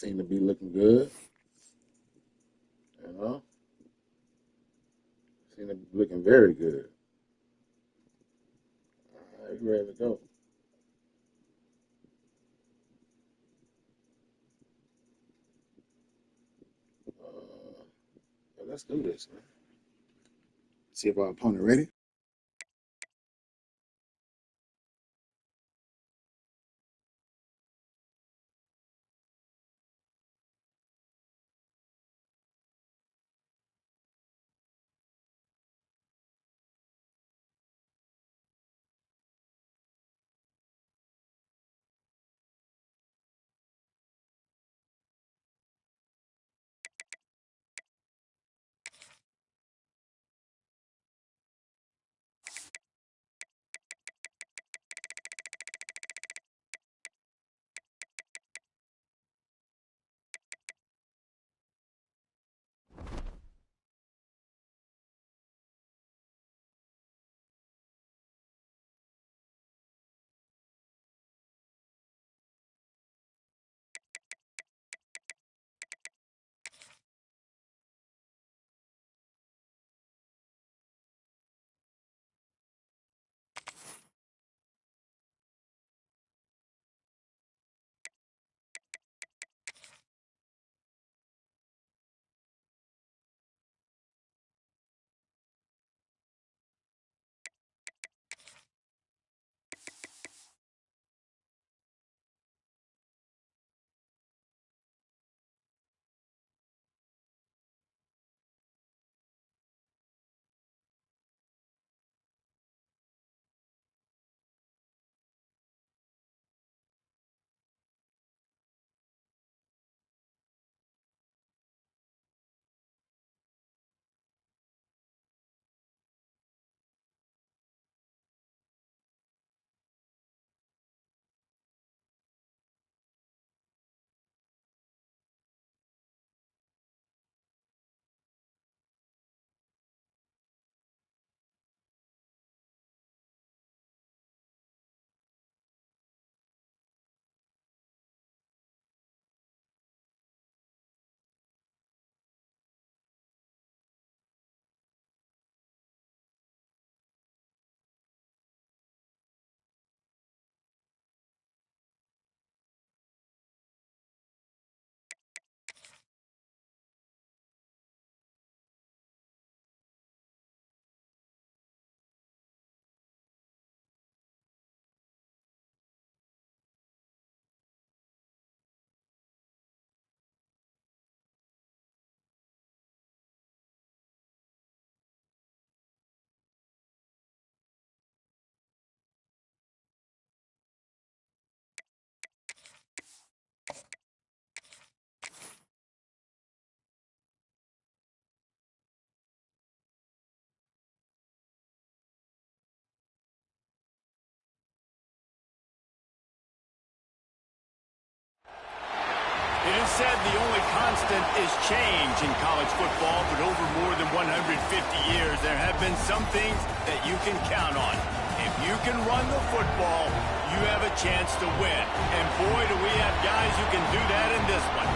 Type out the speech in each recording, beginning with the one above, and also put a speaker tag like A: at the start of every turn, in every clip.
A: seem to be looking good. You know, seem to be looking very good. All right, you ready to go? Let's do this, man. See if our opponent ready.
B: It is said the only constant is change in college football, but over more than 150 years, there have been some things that you can count on. If you can run the football, you have a chance to win. And boy, do we have guys who can do that in this one.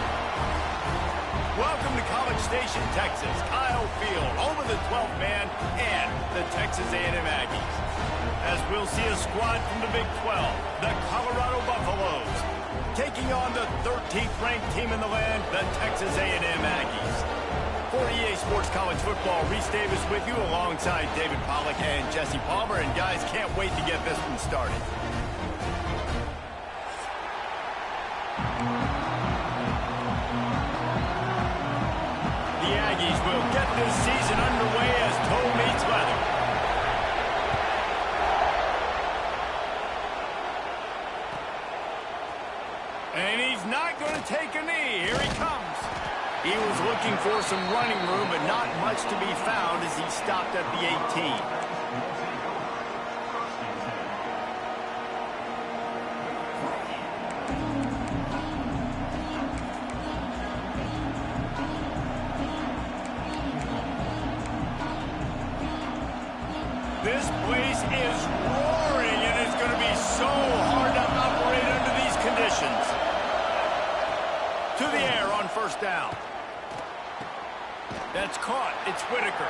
B: Welcome to College Station, Texas. Kyle Field, home of the 12th man and the Texas A&M Aggies. As we'll see a squad from the Big 12, the Colorado Buffaloes, taking on the 13th ranked team in the land, the Texas A&M Aggies. For EA Sports College Football, Reese Davis with you alongside David Pollack and Jesse Palmer. And guys, can't wait to get this one started. The Aggies will get this season underway as toe meets leather. And he's not going to take a knee. Here he comes. He was looking for some running room, but not much to be found as he stopped at the 18. This place is roaring, and it's going to be so hard to operate under these conditions. to the air on first down. That's caught. It's Whitaker.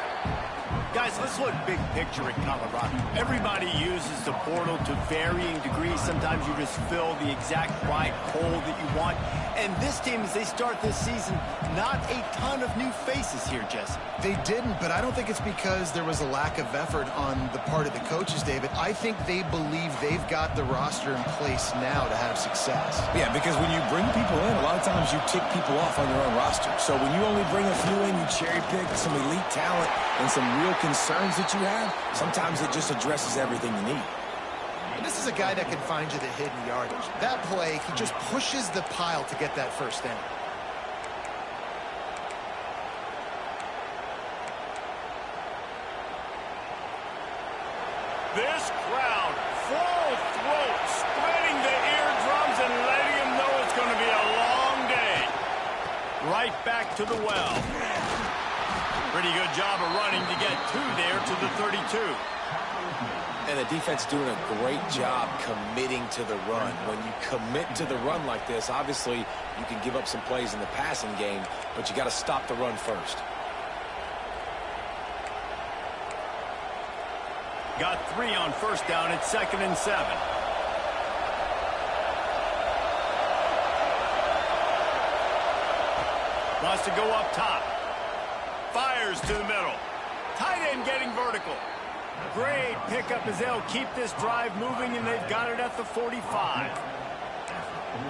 B: Guys, let's look big picture at Colorado. Everybody uses the portal to varying degrees. Sometimes you just fill the exact right hole that you want. And this team, as they start this season, not a ton of new faces here, Jesse.
C: They didn't, but I don't think it's because there was a lack of effort on the part of the coaches, David. I think they believe they've got the roster in place now to have success.
D: Yeah, because when you bring people in, a lot of times you tick people off on your own roster. So when you only bring a few in, you cherry pick some elite talent and some real concerns that you have, sometimes it just addresses everything you need.
C: And this is a guy that can find you the hidden yardage. That play, he just pushes the pile to get that first down.
B: This crowd, full throat, spreading the eardrums and letting them know it's going to be a long day. Right back to the well. Pretty good job of running to get there to the 32.
D: And the defense doing a great job committing to the run. When you commit to the run like this, obviously you can give up some plays in the passing game, but you got to stop the run first.
B: Got 3 on first down. It's 2nd and 7. Wants to go up top. Fires to the middle. Tight end getting vertical. Great pickup as they'll keep this drive moving, and they've got it at the 45.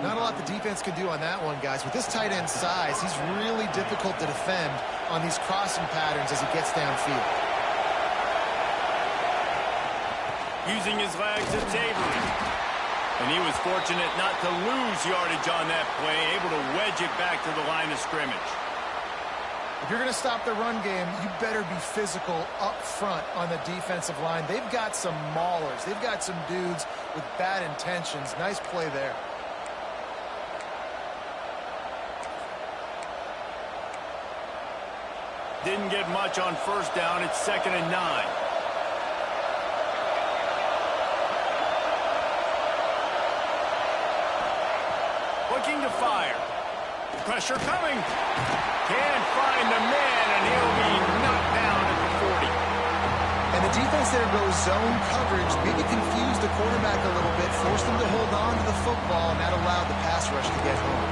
C: Not a lot the defense can do on that one, guys. With this tight end size, he's really difficult to defend on these crossing patterns as he gets downfield.
B: Using his legs, it's Avery. And he was fortunate not to lose yardage on that play, able to wedge it back to the line of scrimmage.
C: If you're going to stop the run game, you better be physical up front on the defensive line. They've got some maulers. They've got some dudes with bad intentions. Nice play there.
B: Didn't get much on first down. It's 2nd and 9. Looking to fire. Pressure coming. Can't find the man, and he'll be knocked down at the 40.
C: And the defense there goes zone coverage, maybe confused the quarterback a little bit, forced him to hold on to the football, and that allowed the pass rush to get home.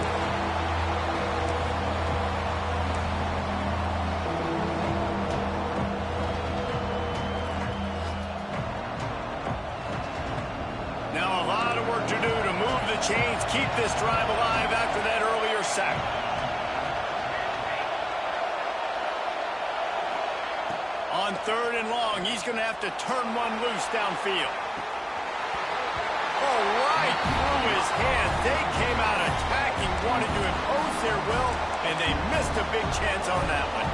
B: Now a lot of work to do to move the chains, keep this drive alive after that earlier sack. On 3rd and long, he's going to have to turn one loose downfield. Oh, right through his hands. They came out attacking, wanted to impose their will, and they missed a big chance on that one.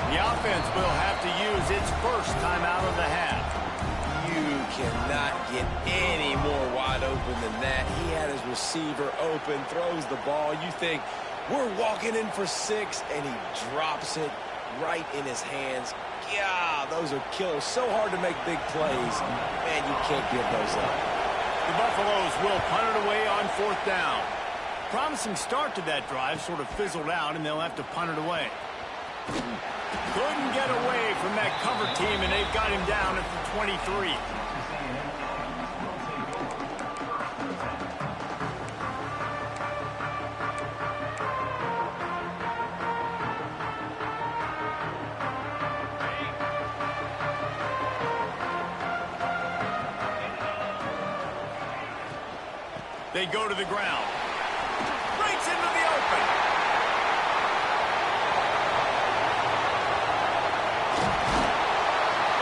B: The offense will have to use its first timeout of the half.
D: You cannot get any more wide open than that. He had his receiver open, throws the ball. You think, we're walking in for 6, and he drops it right in his hands. Yeah, those are killers. So hard to make big plays. Man, you can't give those up.
B: The Buffaloes will punt it away on 4th down. Promising start to that drive, sort of fizzled out, and they'll have to punt it away. Couldn't get away from that cover team, and they've got him down at the 23. They go to the ground. Breaks into the open.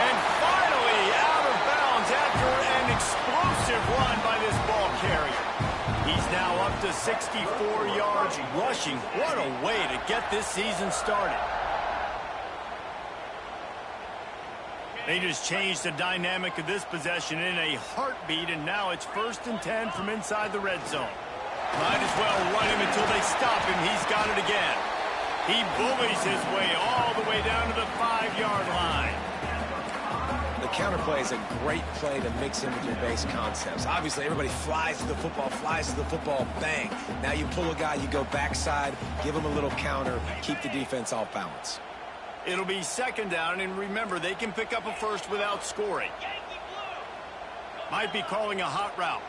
B: And finally out of bounds after an explosive run by this ball carrier. He's now up to 64 yards rushing. What a way to get this season started. They just changed the dynamic of this possession in a heartbeat, and now it's 1st and 10 from inside the red zone. Might as well run him until they stop him. He's got it again. He bullies his way all the way down to the 5-yard line.
D: The counterplay is a great play to mix in with your base concepts. Obviously, everybody flies to the football, bang. Now you pull a guy, you go backside, give him a little counter, keep the defense off balance.
B: It'll be second down, and remember, they can pick up a first without scoring. Might be calling a hot route.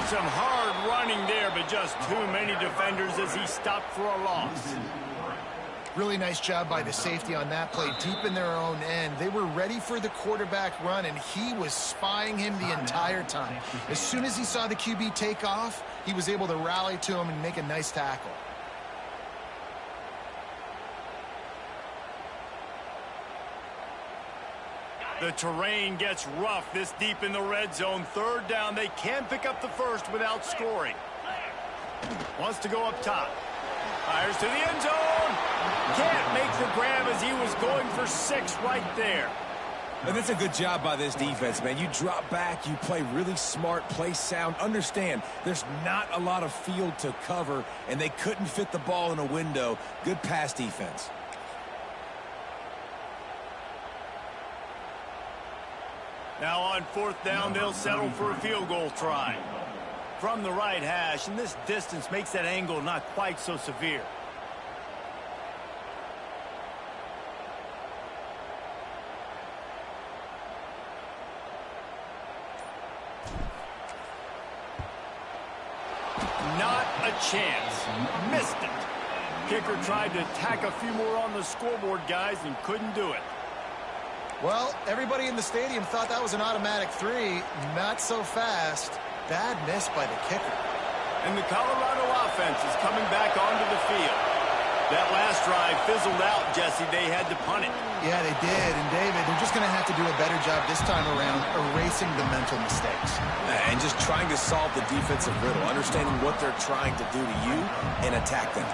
B: Some hard running there, but just too many defenders as he stopped for a loss.
C: Really nice job by the safety on that play, deep in their own end. They were ready for the quarterback run, and he was spying him the entire time. As soon as he saw the QB take off, he was able to rally to him and make a nice tackle.
B: The terrain gets rough this deep in the red zone. Third down, they can pick up the first without scoring. Wants to go up top. Fires to the end zone. Can't make the grab as he was going for 6 right there.
D: And that's a good job by this defense, man. You drop back, you play really smart, play sound. Understand, there's not a lot of field to cover, and they couldn't fit the ball in a window. Good pass defense.
B: Now on 4th down, they'll settle for a field goal try. From the right hash, and this distance makes that angle not quite so severe. Not a chance. Missed it. Kicker tried to tack a few more on the scoreboard, guys, and couldn't do it.
C: Well, everybody in the stadium thought that was an automatic 3. Not so fast. Bad miss by the kicker.
B: And the Colorado offense is coming back onto the field. That last drive fizzled out, Jesse. They had to punt it.
C: Yeah, they did. And, David, they're just going to have to do a better job this time around erasing the mental mistakes.
D: And just trying to solve the defensive riddle, understanding what they're trying to do to you and attack them.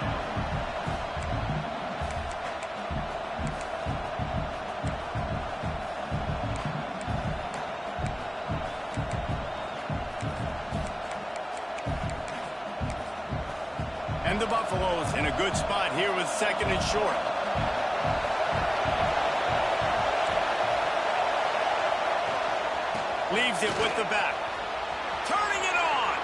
B: And the Buffaloes in a good spot here with 2nd and short. Leaves it with the back. Turning it on.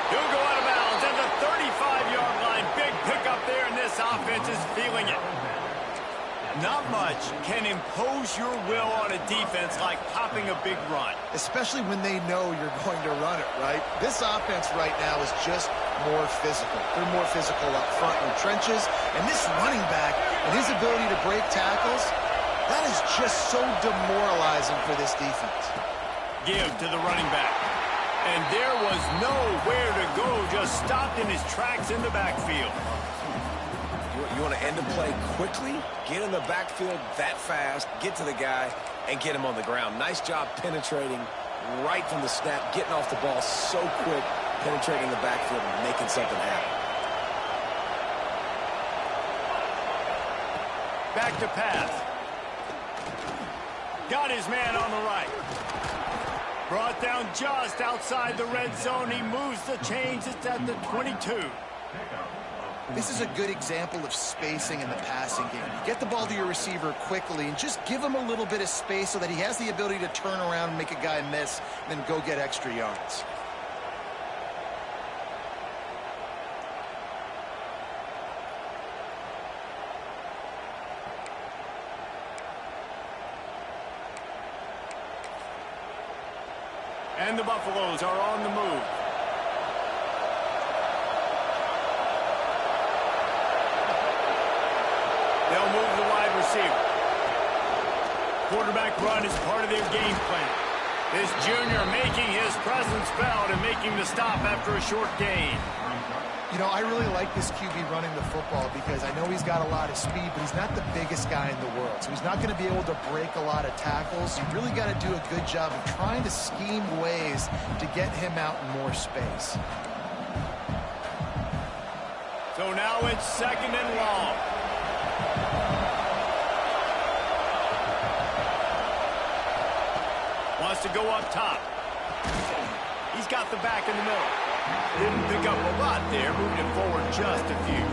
B: He'll go out of bounds at the 35-yard line. Big pickup there, and this offense is feeling it. Not much can impose your will on a defense like popping a big run.
C: Especially when they know you're going to run it, right? This offense right now is just more physical. They're more physical up front in the trenches. And this running back and his ability to break tackles, that is just so demoralizing for this defense.
B: Give to the running back. And there was nowhere to go, just stopped in his tracks in the backfield.
D: You want to end the play quickly, get in the backfield that fast, get to the guy, and get him on the ground. Nice job penetrating right from the snap, getting off the ball so quick, penetrating the backfield and making something happen.
B: Back to pass. Got his man on the right. Brought down just outside the red zone. He moves the chains. It's at the 22.
C: This is a good example of spacing in the passing game. You get the ball to your receiver quickly and just give him a little bit of space so that he has the ability to turn around and make a guy miss, and then go get extra yards.
B: And the Buffaloes are on the move. They'll move the wide receiver. Quarterback run is part of their game plan. This junior making his presence felt and making the stop after a short gain.
C: You know, I really like this QB running the football because I know he's got a lot of speed, but he's not the biggest guy in the world. So he's not going to be able to break a lot of tackles. You really got to do a good job of trying to scheme ways to get him out in more space.
B: So now it's 2nd and long. Wants to go up top. He's got the back in the middle. Didn't pick up a lot there, moving it forward just a few.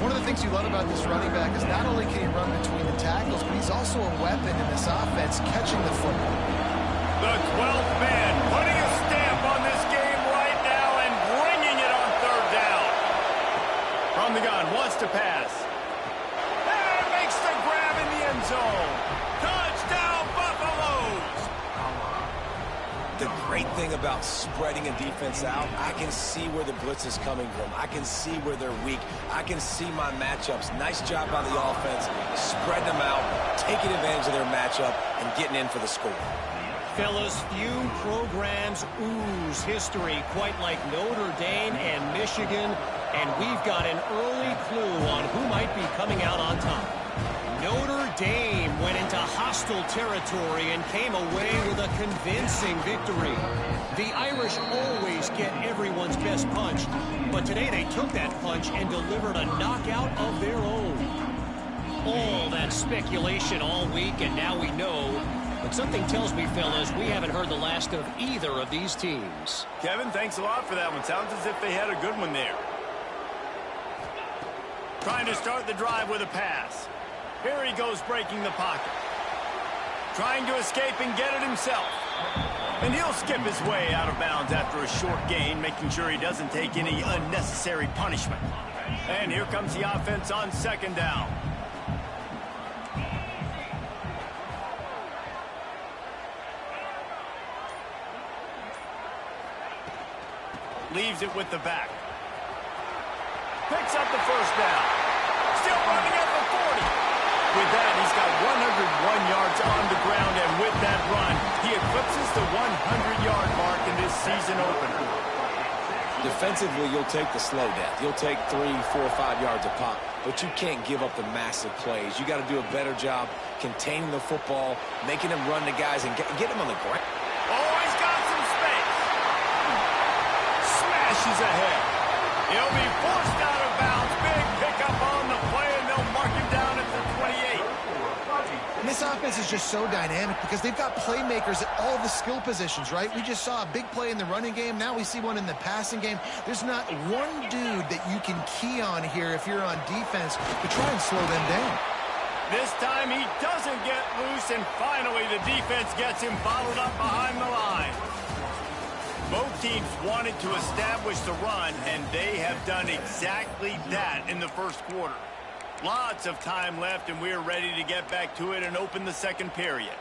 C: One of the things you love about this running back is not only can he run between the tackles, but he's also a weapon in this offense catching the football.
B: The 12th man putting a stamp on this game right now and bringing it on third down. From the gun, wants to pass. And makes the grab in the end zone. Touchdown, Buffaloes!
D: The great thing about spreading a defense out, I can see where the blitz is coming from. I can see where they're weak. I can see my matchups. Nice job by the offense, spreading them out, taking advantage of their matchup, and getting in for the score.
E: Fellas, few programs ooze history quite like Notre Dame and Michigan, and we've got an early clue on who might be coming out on top. Notre Dame went into hostile territory and came away with a convincing victory. The Irish always get everyone's best punch, but today they took that punch and delivered a knockout of their own. All that speculation all week, and now we know. But something tells me, fellas, we haven't heard the last of either of these teams.
B: Kevin, thanks a lot for that one. Sounds as if they had a good one there. Trying to start the drive with a pass. Here he goes breaking the pocket. Trying to escape and get it himself. And he'll skip his way out of bounds after a short gain, making sure he doesn't take any unnecessary punishment. And here comes the offense on second down. Leaves it with the back. Picks up the first down. Still running at the 40. With that, he's got 101 yards on the ground, and with that run, he eclipses the 100-yard mark in this season opener.
D: Defensively, you'll take the slow death. You'll take 3, 4, 5 yards a pop, but you can't give up the massive plays. You got to do a better job containing the football, making them run the guys, and get them on the ground.
B: Oh, he's got some space. Smashes ahead. He'll be forced out of bounds. Big pickup on the play, and they'll mark him down at the 28.
C: And this offense is just so dynamic because they've got playmakers at all the skill positions, right? We just saw a big play in the running game. Now we see one in the passing game. There's not one dude that you can key on here if you're on defense to try and slow them down.
B: This time he doesn't get loose, and finally the defense gets him bottled up behind the line. Both teams wanted to establish the run, and they have done exactly that in the first quarter. Lots of time left, and we're ready to get back to it and open the second period.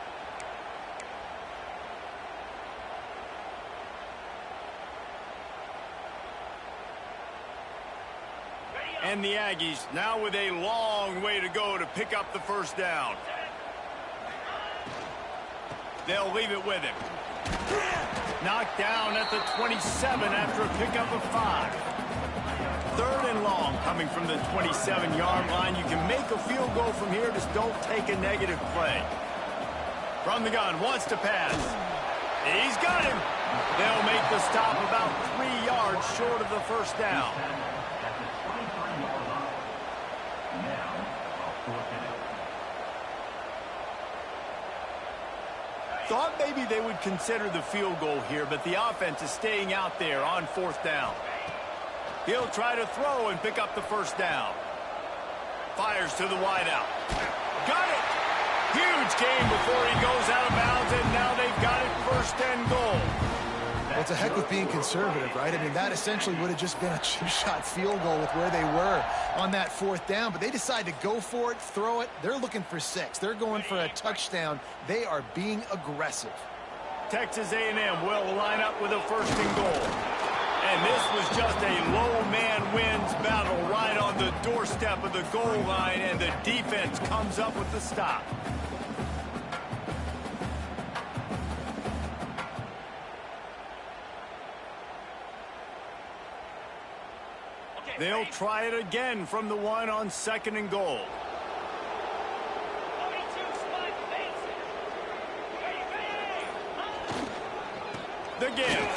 B: And the Aggies now with a long way to go to pick up the first down. They'll leave it with him. Knocked down at the 27 after a pickup of 5. Third and long coming from the 27-yard line. You can make a field goal from here, just don't take a negative play. From the gun, wants to pass. He's got him. They'll make the stop about 3 yards short of the first down. Thought maybe they would consider the field goal here, but the offense is staying out there on fourth down. He'll try to throw and pick up the first down. Fires to the wideout. Got it! Huge gain before he goes out of bounds, and now they've got it first and goal.
C: Well, it's a heck with being conservative, right? I mean, that essentially would have just been a chip-shot field goal with where they were on that fourth down, but they decide to go for it, throw it. They're looking for 6. They're going for a touchdown. They are being aggressive.
B: Texas A&M will line up with a first and goal. And this was just a low man wins battle right on the doorstep of the goal line, and the defense comes up with the stop. They'll try it again from the one on second and goal. The give.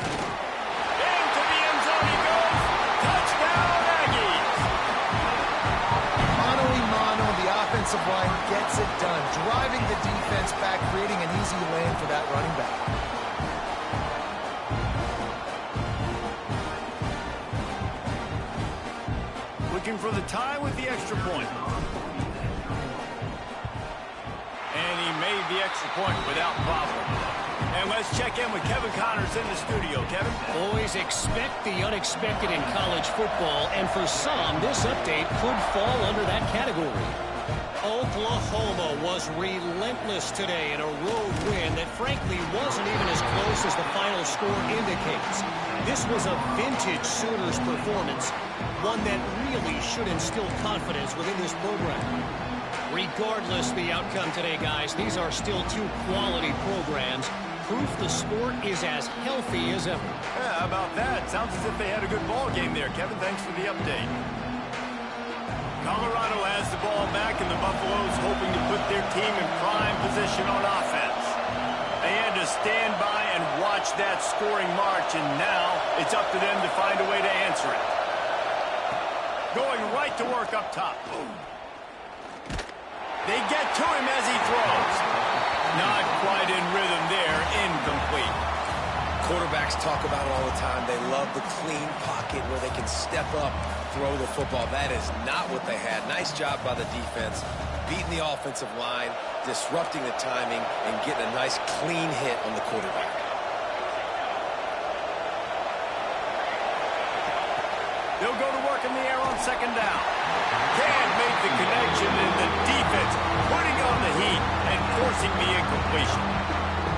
B: Into the end zone he goes. Touchdown, Aggies.
C: Mano-a-mano, the offensive line gets it done. Driving the defense back, creating an easy lane for that running back.
B: looking for the tie with the extra point. And he made the extra point without problem. And let's check in with Kevin Connors in the studio. Kevin?
E: Always expect the unexpected in college football, and for some, this update could fall under that category. Oklahoma was relentless today in a road win that frankly wasn't even as close as the final score indicates. This was a vintage Sooners performance, one that really should instill confidence within this program. Regardless the outcome today, guys, these are still two quality programs. Proof the sport is as healthy as ever.
B: Yeah, how about that? Sounds as if they had a good ball game there. Kevin, thanks for the update. Colorado has the ball back, and the Buffaloes hoping to put their team in prime position on offense. They had to stand by and watch that scoring march, and now it's up to them to find a way to answer it. Going right to work up top. They get to him as he throws. Not quite in rhythm there. Incomplete.
D: Quarterbacks talk about it all the time. They love the clean pocket where they can step up, throw the football. That is not what they had. Nice job by the defense, beating the offensive line, disrupting the timing, and getting a nice clean hit on the quarterback.
B: They'll go to work in the air on second down. Can't make the connection, and the defense putting on the heat and forcing the incompletion.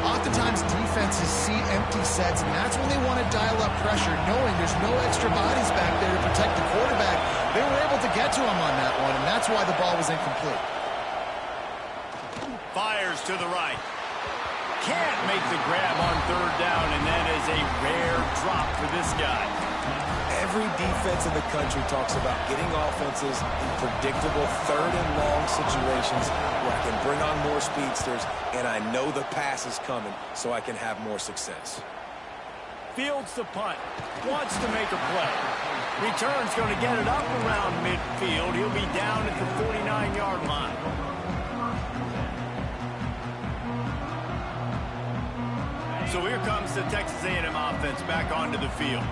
C: Oftentimes, defenses see empty sets, and that's when they want to dial up pressure, knowing there's no extra bodies back there to protect the quarterback. They were able to get to him on that one, and that's why the ball was incomplete.
B: Fires to the right. Can't make the grab on third down, and that is a rare drop for this guy.
D: Every defense in the country talks about getting offenses in predictable third and long situations where I can bring on more speedsters and I know the pass is coming so I can have more success.
B: Fields the punt. Wants to make a play. Return's going to get it up around midfield. He'll be down at the 49-yard line. So here comes the Texas A&M offense back onto the field.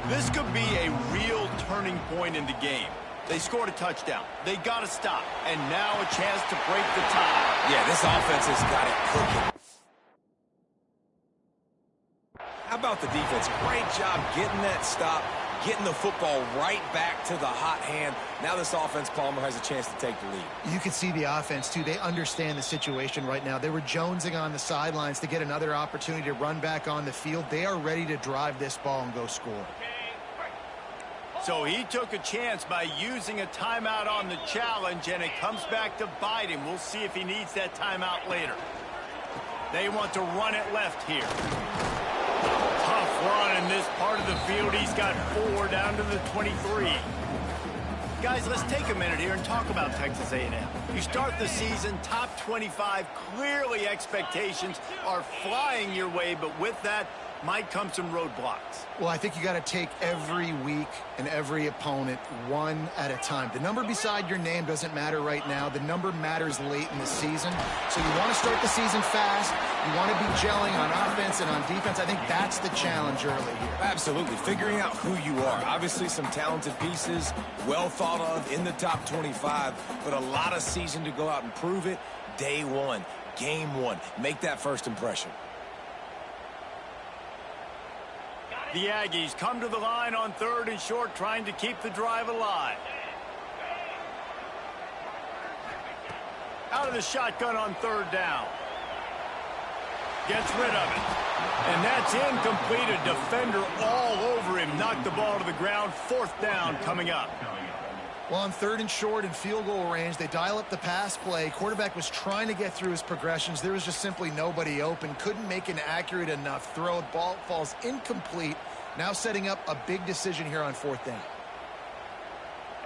B: This could be a real turning point in the game. They scored a touchdown. They got to stop. And now a chance to break the tie.
D: Yeah, this offense has got it cooking. How about the defense? Great job getting that stop, getting the football right back to the hot hand. Now this offense, Palmer, has a chance to take the lead.
C: You can see the offense, too. They understand the situation right now. They were jonesing on the sidelines to get another opportunity to run back on the field. They are ready to drive this ball and go score.
B: So he took a chance by using a timeout on the challenge, and it comes back to bite him. We'll see if he needs that timeout later. They want to run it left here. Tough run in this part of the field. He's got 4 down to the 23. Guys, let's take a minute here and talk about Texas A&M. You start the season top 25. Clearly expectations are flying your way, but with that might come some roadblocks.
C: Well, I think you got to take every week and every opponent one at a time. The number beside your name doesn't matter right now. The number matters late in the season. So you want to start the season fast. You want to be gelling on offense and on defense. I think that's the challenge early here.
D: Absolutely. Figuring out who you are. Obviously some talented pieces, well thought of in the top 25, but a lot of season to go out and prove it. Day one, game one. Make that first impression.
B: The Aggies come to the line on 3rd and short, trying to keep the drive alive. Out of the shotgun on 3rd down. Gets rid of it. And that's incomplete. A defender all over him. Knocked the ball to the ground. 4th down coming up.
C: Well, on 3rd and short and field goal range, they dial up the pass play. Quarterback was trying to get through his progressions. There was just simply nobody open. Couldn't make an accurate enough throw. The ball falls incomplete. Now setting up a big decision here on 4th down.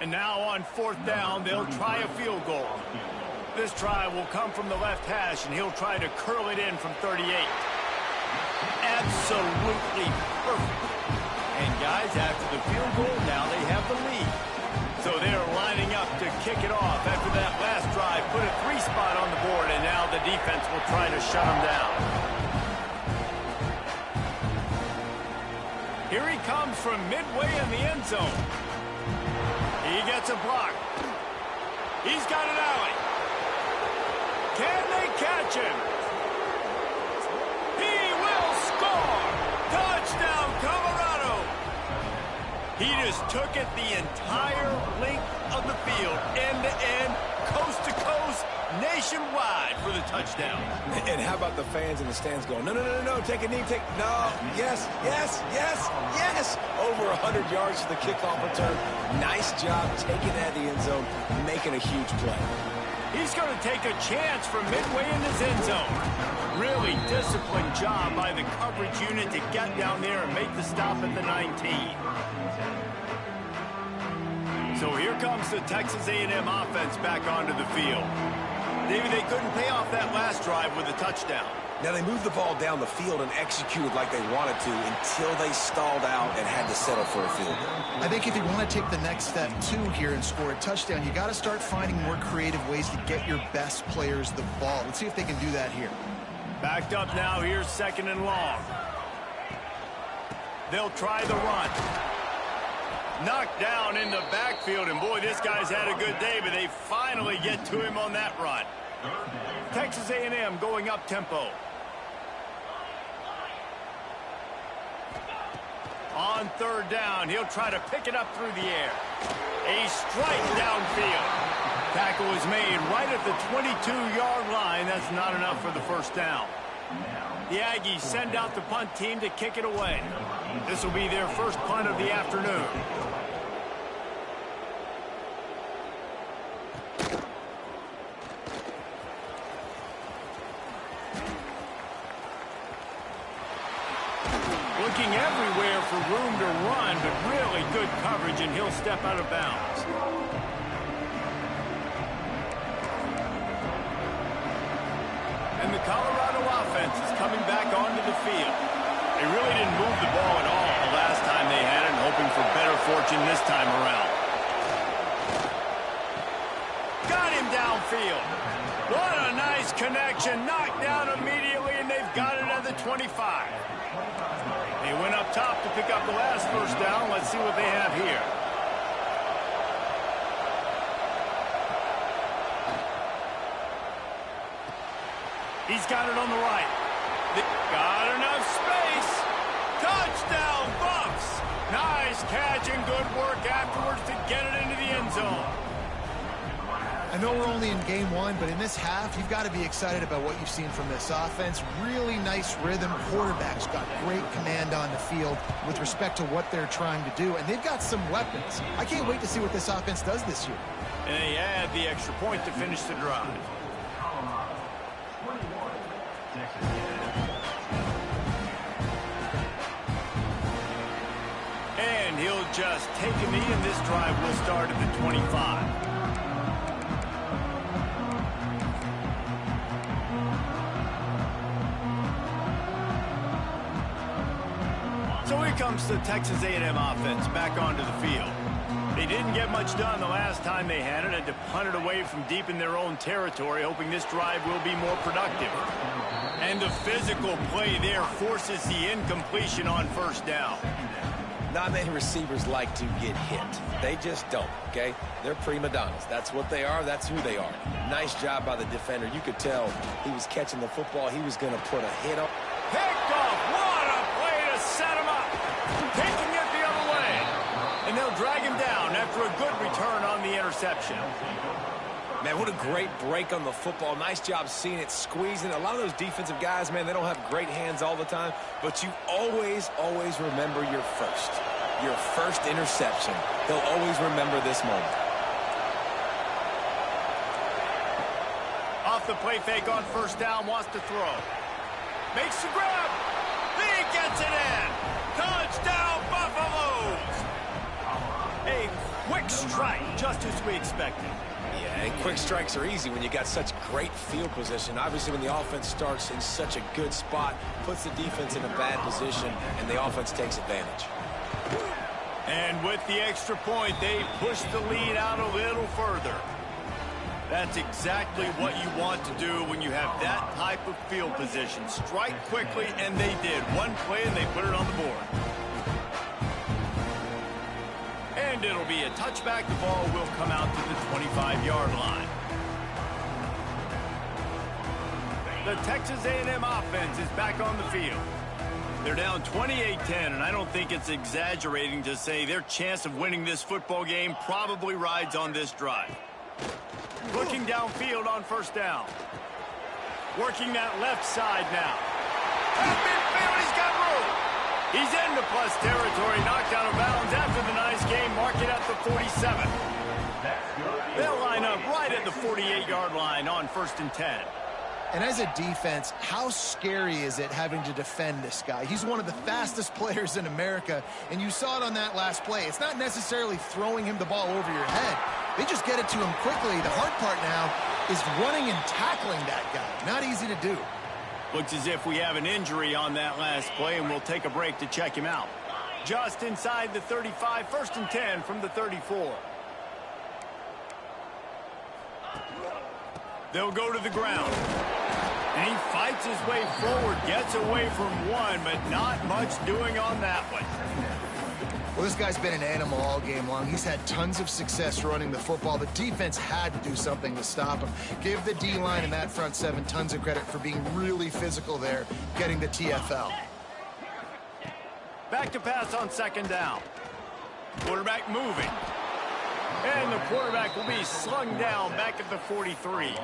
B: And now on 4th down, they'll try a field goal. This try will come from the left hash, and he'll try to curl it in from 38. Absolutely perfect. And guys, after the field goal, now they have the lead. So they're lining up to kick it off after that last drive. Put a 3-spot on the board, and now the defense will try to shut them down. Here he comes from midway in the end zone. He gets gets a block. He's got an alley. Can they catch him? He will score! Touchdown, Colorado! He just took it the entire length of the field, end-to-end, coast-to-coast, nationwide for the touchdown.
D: And how about the fans in the stands going, no, no, no, no, no, take a knee, no, yes, yes, yes, yes. Over 100 yards to the kickoff return. Nice job taking that to the end zone, making a huge play.
B: He's going to take a chance from midway in his end zone. Really disciplined job by the coverage unit to get down there and make the stop at the 19. So here comes the Texas A&M offense back onto the field. Maybe they couldn't pay off that last drive with a touchdown.
D: Now, they moved the ball down the field and executed like they wanted to until they stalled out and had to settle for a field goal.
C: I think if you want to take the next step, too, here and score a touchdown, you got to start finding more creative ways to get your best players the ball. Let's see if they can do that here.
B: Backed up now. Here's 2nd and long. They'll try the run. Knocked down in the backfield, and boy, this guy's had a good day, but they finally get to him on that run. Texas A&M going up tempo. On 3rd down, he'll try to pick it up through the air. A strike downfield. Tackle is made right at the 22-yard line. That's not enough for the 1st down. The Aggies send out the punt team to kick it away. This will be their first punt of the afternoon. Looking everywhere for room to run, but really good coverage, and he'll step out of bounds. And the Colorado offense is coming back onto the field. They really didn't move the ball at all the last time they had it, hoping for better fortune this time around. Got him downfield. What a nice connection. Knocked down immediately, and they've got it at the 25. They went up top to pick up the last 1st down. Let's see what they have here. He's got it on the right. Got enough space. Touchdown, Buffs. Nice catch and good work afterwards to get it into the end zone.
C: I know we're only in game 1, but in this half, you've got to be excited about what you've seen from this offense. Really nice rhythm. Quarterback's got great command on the field with respect to what they're trying to do, and they've got some weapons. I can't wait to see what this offense does this year.
B: And they add the extra point to finish the drive. And he'll just take a knee, and this drive will start at the 25. So here comes the Texas A&M offense back onto the field. They didn't get much done the last time they had it. Had to punt it away from deep in their own territory, hoping this drive will be more productive. And the physical play there forces the incompletion on 1st down.
D: Not many receivers like to get hit. They just don't, okay? They're prima donnas. That's what they are. That's who they are. Nice job by the defender. You could tell he was catching the football. He was going to put a hit on.
B: Picked off. What a play to set him up. Taking it the other way. And they'll drag him down after a good return on the interception.
D: Man, what a great break on the football. Nice job seeing it, squeezing. A lot of those defensive guys, man, they don't have great hands all the time, but you always, always remember your first interception. They'll always remember this moment.
B: Off the play fake on 1st down, wants to throw. Makes the grab. He gets it in. Touchdown, Buffaloes. A quick strike, just as we expected.
D: Yeah, and quick strikes are easy when you got such great field position. Obviously, when the offense starts in such a good spot, puts the defense in a bad position, and the offense takes advantage.
B: And with the extra point, they push the lead out a little further. That's exactly what you want to do when you have that type of field position. Strike quickly, and they did. One play, and they put it on the board. And it'll be a a touchback. The ball will come out to the 25-yard line. The Texas A&M offense is back on the field. They're down 28-10, and I don't think it's exaggerating to say their chance of winning this football game probably rides on this drive. Looking downfield on first down. Working that left side now. At midfield, he's got room. He's into plus territory, knocked out of bounds after the nice game. Mark it at the 47. They'll line up right at the 48-yard line on 1st and 10.
C: And as a defense, how scary is it having to defend this guy? He's one of the fastest players in America, and you saw it on that last play. It's not necessarily throwing him the ball over your head. They just get it to him quickly. The hard part now is running and tackling that guy. Not easy to do.
B: Looks as if we have an injury on that last play, and we'll take a break to check him out. Just inside the 35, 1st and 10 from the 34. They'll go to the ground. And he fights his way forward, gets away from one, but not much doing on that one.
C: Well, this guy's been an animal all game long. He's had tons of success running the football. The defense had to do something to stop him. Give the D-line and that front seven tons of credit for being really physical there, getting the TFL.
B: Back to pass on 2nd down. Quarterback moving. And the quarterback will be slung down back at the 43.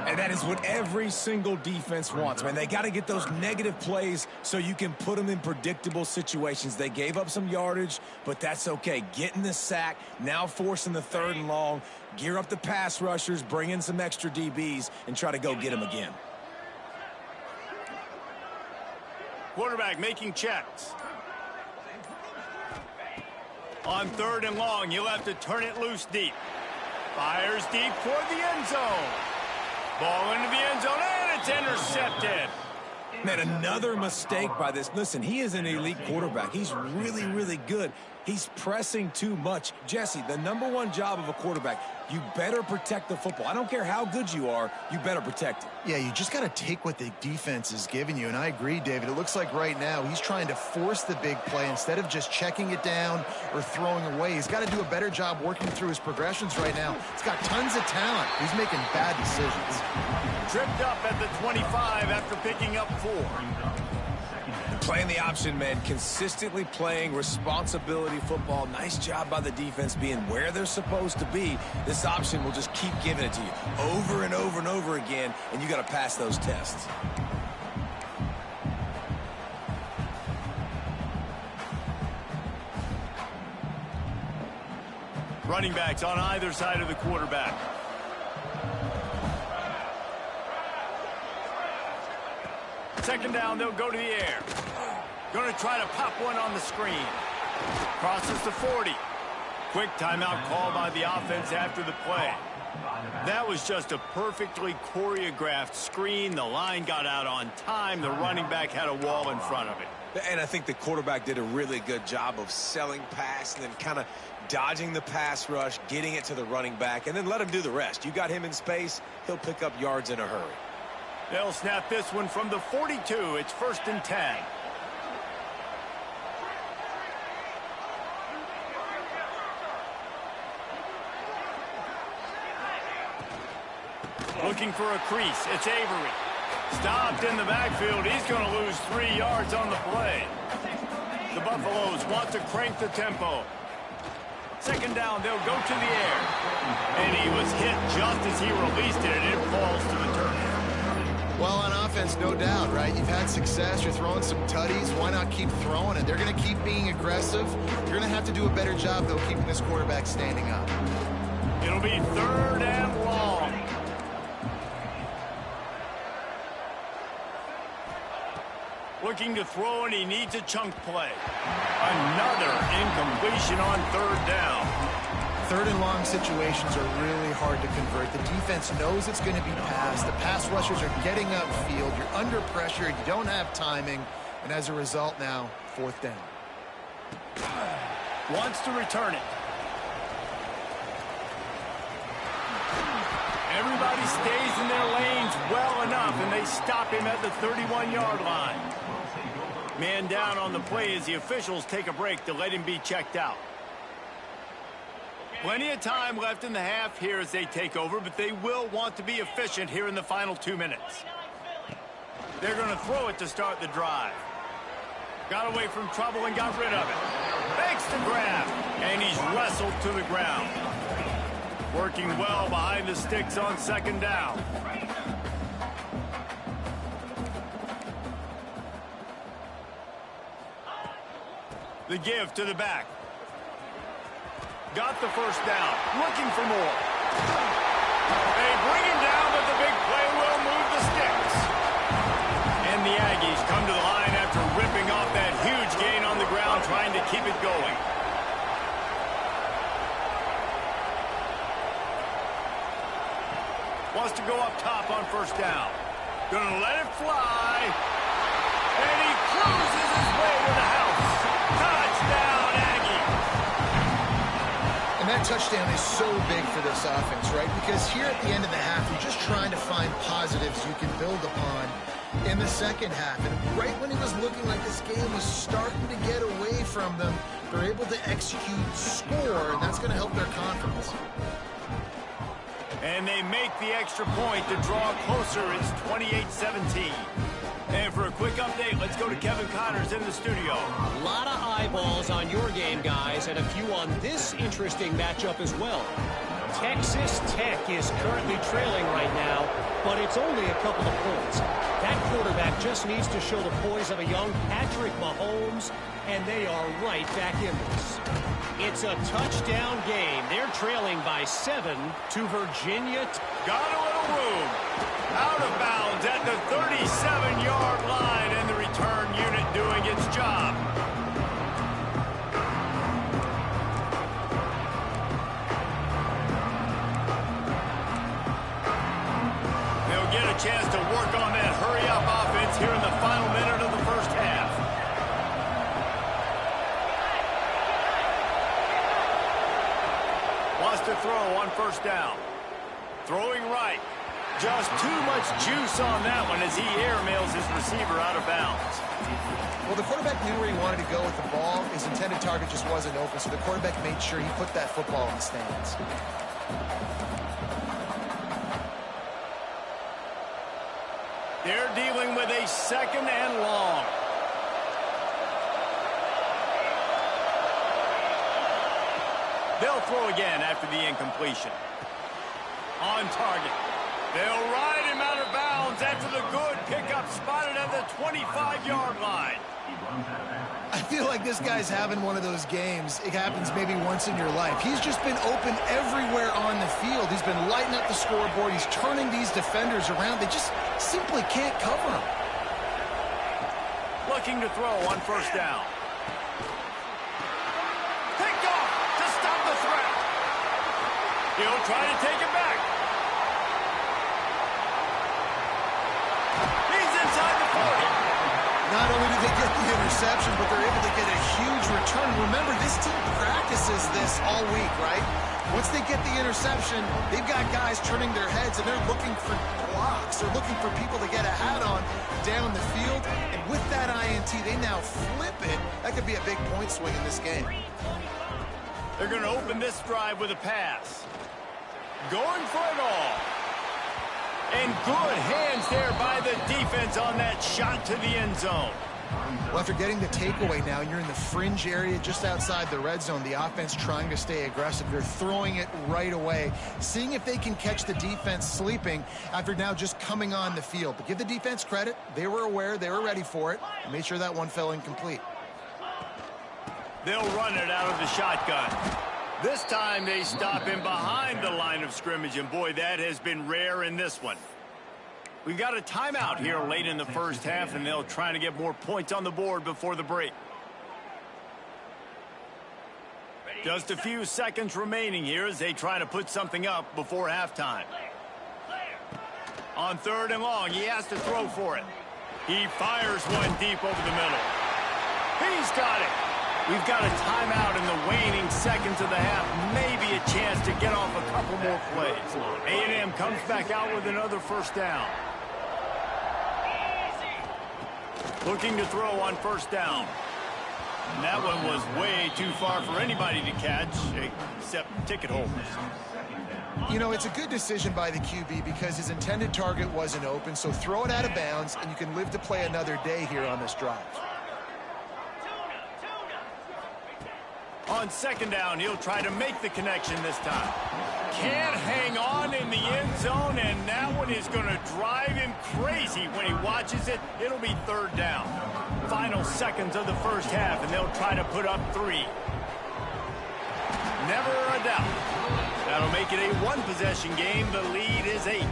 D: And that is what every single defense wants, man. They got to get those negative plays so you can put them in predictable situations. They gave up some yardage, but that's okay. Getting the sack, now forcing the 3rd and long, gear up the pass rushers, bring in some extra DBs, and try to go get them again.
B: Quarterback making checks. On 3rd and long, you'll have to turn it loose deep. Fires deep toward the end zone. Ball into the end zone, and it's intercepted.
D: Man, another mistake by this. Listen, he is an elite quarterback. He's really, really good. He's pressing too much. Jesse, the #1 job of a quarterback, you better protect the football. I don't care how good you are, you better protect it.
C: Yeah, you just got to take what the defense is giving you, and I agree, David. It looks like right now he's trying to force the big play instead of just checking it down or throwing away. He's got to do a better job working through his progressions right now. He's got tons of talent. He's making bad decisions.
B: Tripped up at the 25 after picking up 4.
D: Playing the option, man, consistently playing responsibility football. Nice job by the defense being where they're supposed to be. This option will just keep giving it to you over and over and over again, and you got to pass those tests.
B: Running backs on either side of the quarterback. Second down, they'll go to the air. Going to try to pop one on the screen. Crosses the 40. Quick timeout call by the offense after the play. That was just a perfectly choreographed screen. The line got out on time. The running back had a wall in front of it.
D: And I think the quarterback did a really good job of selling pass and then kind of dodging the pass rush, getting it to the running back, and then let him do the rest. You got him in space, he'll pick up yards in a hurry.
B: They'll snap this one from the 42. It's 1st and 10. Looking for a crease. It's Avery. Stopped in the backfield. He's going to lose 3 yards on the play. The Buffaloes want to crank the tempo. Second down, they'll go to the air. And he was hit just as he released it, and it falls to the turf.
C: Well, on offense, no doubt, right? You've had success. You're throwing some tutties. Why not keep throwing it? They're going to keep being aggressive. You're going to have to do a better job, though, keeping this quarterback standing up.
B: It'll be 3rd and long. Looking to throw, and he needs a chunk play. Another incompletion on 3rd down.
C: 3rd and long situations are really hard to convert. The defense knows it's going to be passed. The pass rushers are getting upfield. You're under pressure. You don't have timing. And as a result now, 4th down.
B: Wants to return it. Everybody stays in their lanes well enough, and they stop him at the 31-yard line. Man down on the play as the officials take a break to let him be checked out. Plenty of time left in the half here as they take over, but they will want to be efficient here in the final 2 minutes. They're going to throw it to start the drive. Got away from trouble and got rid of it. Makes the grab, and he's wrestled to the ground. Working well behind the sticks on second down. The give to the back. Got the first down. Looking for more. They bring him down, but the big play will move the sticks. And the Aggies come to the line after ripping off that huge gain on the ground, trying to keep it going. Wants to go up top on first down. Gonna let it fly. And he cruises his way to the house. Touchdown, Aggie.
C: And that touchdown is so big for this offense, right? Because here at the end of the half, you're just trying to find positives you can build upon in the second half. And right when it was looking like this game was starting to get away from them, they're able to execute, score, and that's going to help their confidence.
B: And they make the extra point to draw closer. It's 28-17. And for a quick update, let's go to Kevin Connors in the studio.
E: A lot of eyeballs on your game, guys, and a few on this interesting matchup as well. Texas Tech is currently trailing right now, but it's only a couple of points. That quarterback just needs to show the poise of a young Patrick Mahomes, and they are right back in this. It's a touchdown game. They're trailing by 7 to Virginia.
B: Got a little room. Out of bounds at the 37-yard line, and the return unit doing its job. They'll get a chance to work on that hurry-up offense here in the final minute of the first half. Wants to throw on first down. Throwing right. Just too much juice on that one as he airmails his receiver out of bounds.
C: Well, the quarterback knew where he wanted to go with the ball. His intended target just wasn't open, so the quarterback made sure he put that football in the stands.
B: They're dealing with a second and long. They'll throw again after the incompletion. On target. They'll ride him out of bounds after the good pickup, spotted at the 25-yard line.
C: I feel like this guy's having one of those games. It happens maybe once in your life. He's just been open everywhere on the field. He's been lighting up the scoreboard. He's turning these defenders around. They just simply can't cover him.
B: Looking to throw on first down. Picked off to stop the threat. He'll try to take it back.
C: Not only do they get the interception, but they're able to get a huge return. Remember, this team practices this all week, right? Once they get the interception, they've got guys turning their heads, and they're looking for blocks. They're looking for people to get a hat on down the field. And with that INT, they now flip it. That could be a big point swing in this game.
B: They're going to open this drive with a pass. Going for it all. And good hands there by the defense on that shot to the end zone.
C: Well, after getting the takeaway now, you're in the fringe area just outside the red zone. The offense trying to stay aggressive. They're throwing it right away, seeing if they can catch the defense sleeping after now just coming on the field. But give the defense credit. They were aware. They were ready for it. And made sure that one fell incomplete.
B: They'll run it out of the shotgun. This time they stop him behind the line of scrimmage, and boy, that has been rare in this one. We've got a timeout here late in the first half, and they'll try to get more points on the board before the break. Just a few seconds remaining here as they try to put something up before halftime. On third and long, he has to throw for it. He fires one deep over the middle. He's got it. We've got a timeout in the waning seconds of the half. Maybe a chance to get off a couple more plays. A&M comes back out with another first down. Looking to throw on first down. And that one was way too far for anybody to catch, except ticket holders.
C: You know, it's a good decision by the QB because his intended target wasn't open, so throw it out of bounds, and you can live to play another day here on this drive.
B: On second down, he'll try to make the connection this time. Can't hang on in the end zone, and that one is going to drive him crazy when he watches it. It'll be third down. Final seconds of the first half, and they'll try to put up 3. Never a doubt. That'll make it a one-possession game. The lead is 8.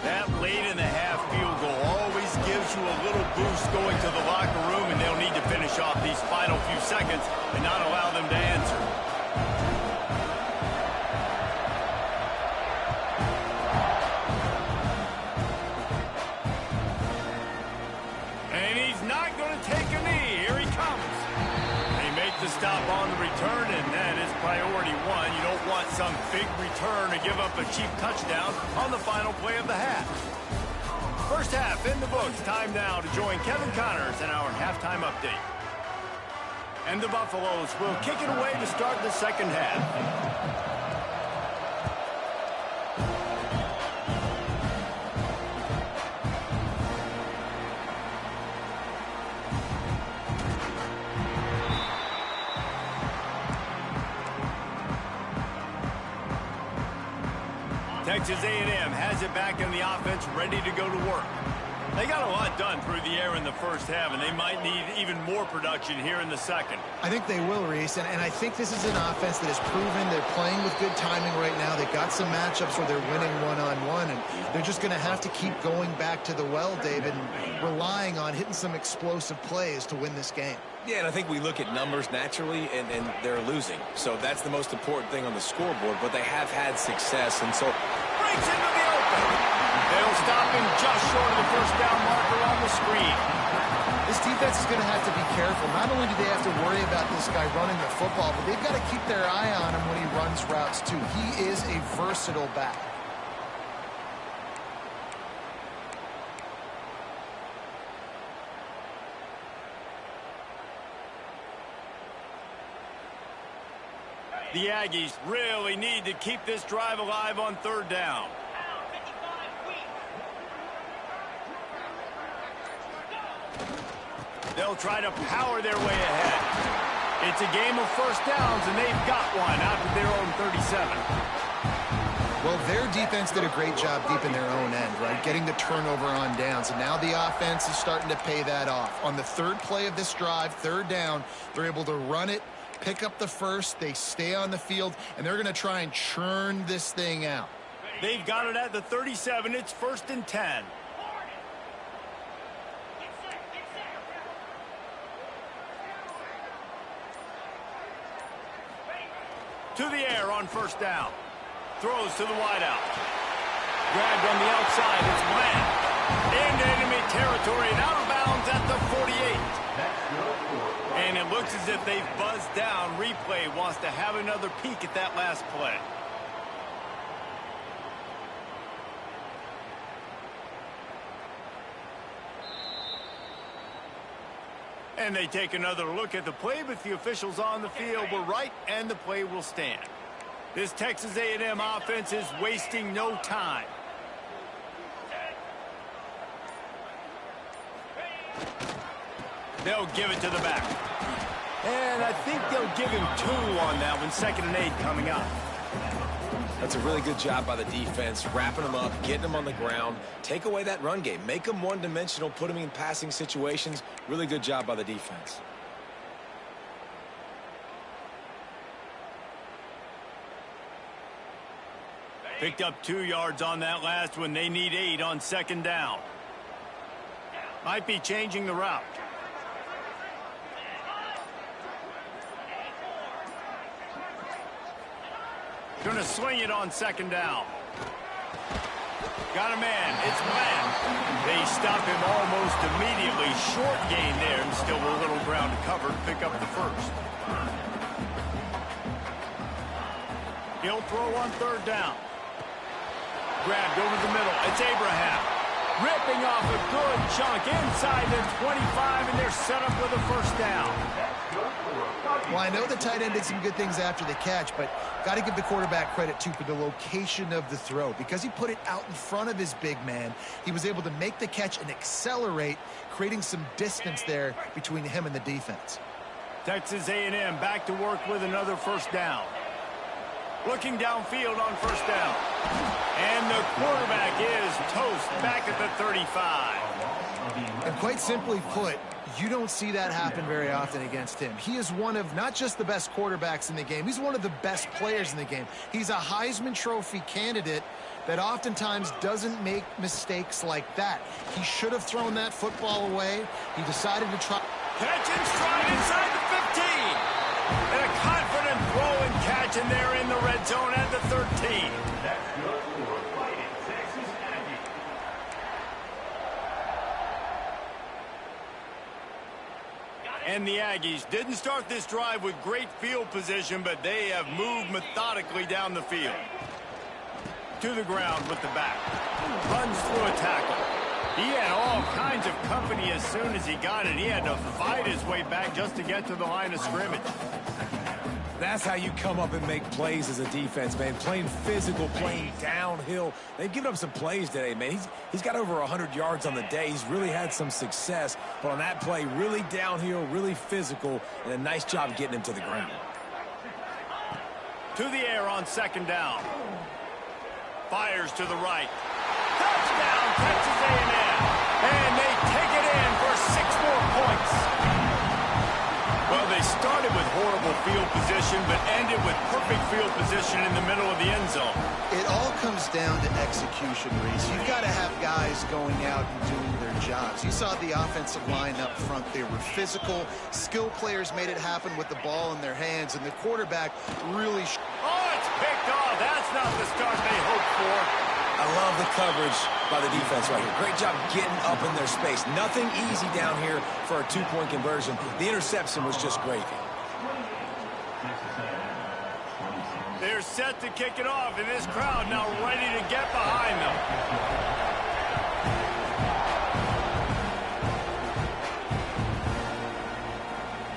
B: That late-in-the-half field goal always gives you a little boost going to the locker room, and they'll need to finish off these final few seconds and not allow them to answer. And he's not going to take a knee. Here he comes. They make the stop on the return, and that is priority 1. You don't want some big return to give up a cheap touchdown on the final play of the half. First half in the books. Time now to join Kevin Connors in our halftime update. And the Buffaloes will kick it away to start the second half. Texas A&M has it back in the offense, ready to go to work. They got a lot done through the air in the first half, and they might need even more production here in the second.
C: I think they will, Reese, and I think this is an offense that has proven they're playing with good timing right now. They've got some matchups where they're winning one-on-one, and they're just going to have to keep going back to the well, David, and relying on hitting some explosive plays to win this game.
D: Yeah, and I think we look at numbers naturally, and they're losing. So that's the most important thing on the scoreboard, but they have had success, and so
B: breaks into the open. They'll stop him just short of the first down marker on the screen.
C: This defense is going to have to be careful. Not only do they have to worry about this guy running the football, but they've got to keep their eye on him when he runs routes, too. He is a versatile back.
B: The Aggies really need to keep this drive alive on third down. They'll try to power their way ahead. It's a game of first downs, and they've got one out of their own 37.
C: Well, their defense did a great job deep in their own end, right? Getting the turnover on downs, and now the offense is starting to pay that off. On the third play of this drive, third down, they're able to run it, pick up the first, they stay on the field, and they're going to try and churn this thing out.
B: They've got it at the 37. It's 1st and 10. To the air on first down. Throws to the wideout. Grabbed on the outside. It's Bland. Into enemy territory and out of bounds at the 48. And it looks as if they've buzzed down. Replay wants to have another peek at that last play. And they take another look at the play, but the officials on the field were right, and the play will stand. This Texas A&M offense is wasting no time. They'll give it to the back. And I think they'll give him 2 on that one. 2nd and 8 coming up.
D: That's a really good job by the defense, wrapping them up, getting them on the ground. Take away that run game. Make them one-dimensional, put them in passing situations. Really good job by the defense.
B: Picked up 2 yards on that last one. They need 8 on 2nd down. Might be changing the route. Going to swing it on 2nd down. Got a man. It's Bland. They stop him almost immediately. Short gain there, and still a little ground to cover to pick up the first. He'll throw on 3rd down. Grabbed over the middle. It's Abraham. ripping off a good chunk inside the 25, and they're set up with a first down.
C: Well, I know the tight end did some good things after the catch, but got to give the quarterback credit, too, for the location of the throw. Because he put it out in front of his big man, he was able to make the catch and accelerate, creating some distance there between him and the defense.
B: Texas A&M back to work with another first down. Looking downfield on first down. And the quarterback is toast back at the 35.
C: And quite simply put, you don't see that happen very often against him. He is one of not just the best quarterbacks in the game, he's one of the best players in the game. He's a Heisman Trophy candidate that oftentimes doesn't make mistakes like that. He should have thrown that football away. He decided to try.
B: Catch and stride inside the 15. And a confident throw and catch, and they're in the red zone at the 13. And the Aggies didn't start this drive with great field position, but they have moved methodically down the field. To the ground with the back. Runs through a tackle. He had all kinds of company as soon as he got it. He had to fight his way back just to get to the line of scrimmage.
D: That's how you come up and make plays as a defense, man. Playing physical, playing downhill. They've given up some plays today, man. He's got over 100 yards on the day. He's really had some success. But on that play, really downhill, really physical, and a nice job getting him to the ground.
B: To the air on second down. Fires to the right. Touchdown, Texas A&M. And they take it in for 6 more points. Well, they started with horrible field position, but ended with perfect field position in the middle of the end zone.
C: It all comes down to execution, Reese. You've got to have guys going out and doing their jobs. You saw the offensive line up front. They were physical. Skill players made it happen with the ball in their hands, and the quarterback really...
B: Oh, it's picked off. That's not the start they hoped for.
D: I love the coverage by the defense right here. Great job getting up in their space. Nothing easy down here for a 2-point conversion. The interception was just gravy.
B: They're set to kick it off, and this crowd now ready to get behind them.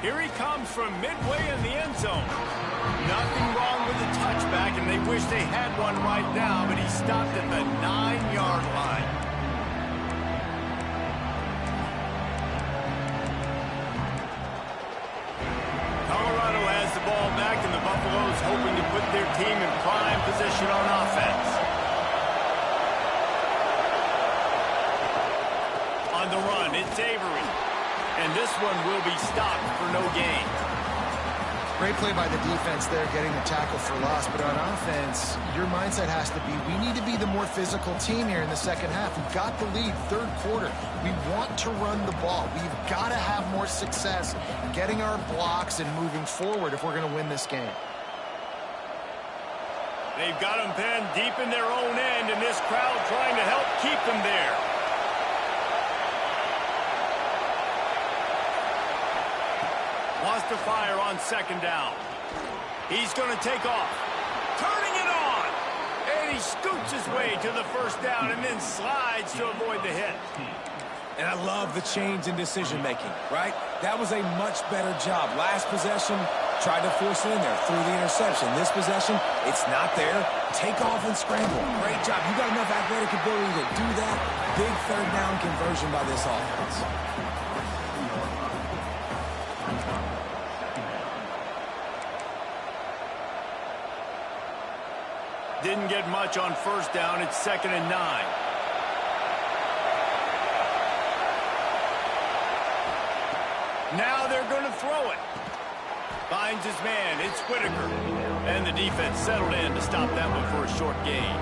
B: Here he comes from midway in the end zone. Nothing wrong with the touchback, and they wish they had one right now, but he stopped at the 9-yard line. Colorado has the ball back, and the Buffaloes hoping to put their team in prime position on offense. On the run, it's Avery. And this one will be stopped for no gain.
C: Great play by the defense there, getting the tackle for loss. But on offense, your mindset has to be, we need to be the more physical team here in the second half. We've got the lead, third quarter. We want to run the ball. We've got to have more success getting our blocks and moving forward if we're going to win this game.
B: They've got them pinned deep in their own end, and this crowd trying to help keep them there. Wants to fire on second down. He's going to take off. Turning it on. And he scoots his way to the first down and then slides to avoid the hit.
D: And I love the change in decision-making, right? That was a much better job. Last possession, tried to force it in there through the interception. This possession, it's not there. Take off and scramble. Great job. You got enough athletic ability to do that. Big third down conversion by this offense.
B: Didn't get much on first down. It's 2nd and 9. Now they're going to throw it. Finds his man. It's Whitaker. And the defense settled in to stop that one for a short gain.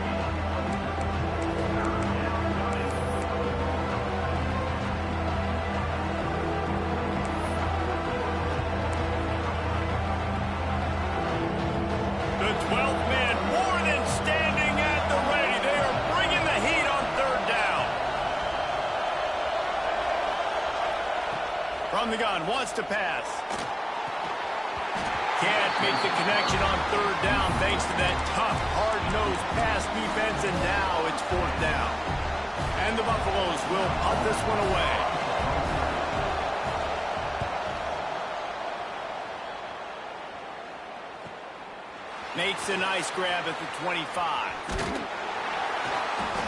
B: The 12th man more than standing at the ready. They are bringing the heat on third down. From the gun, wants to pass. Can't make the connection on third down thanks to that tough, hard-nosed pass defense, and now it's 4th down. And the Buffaloes will punt this one away. Makes a nice grab at the 25.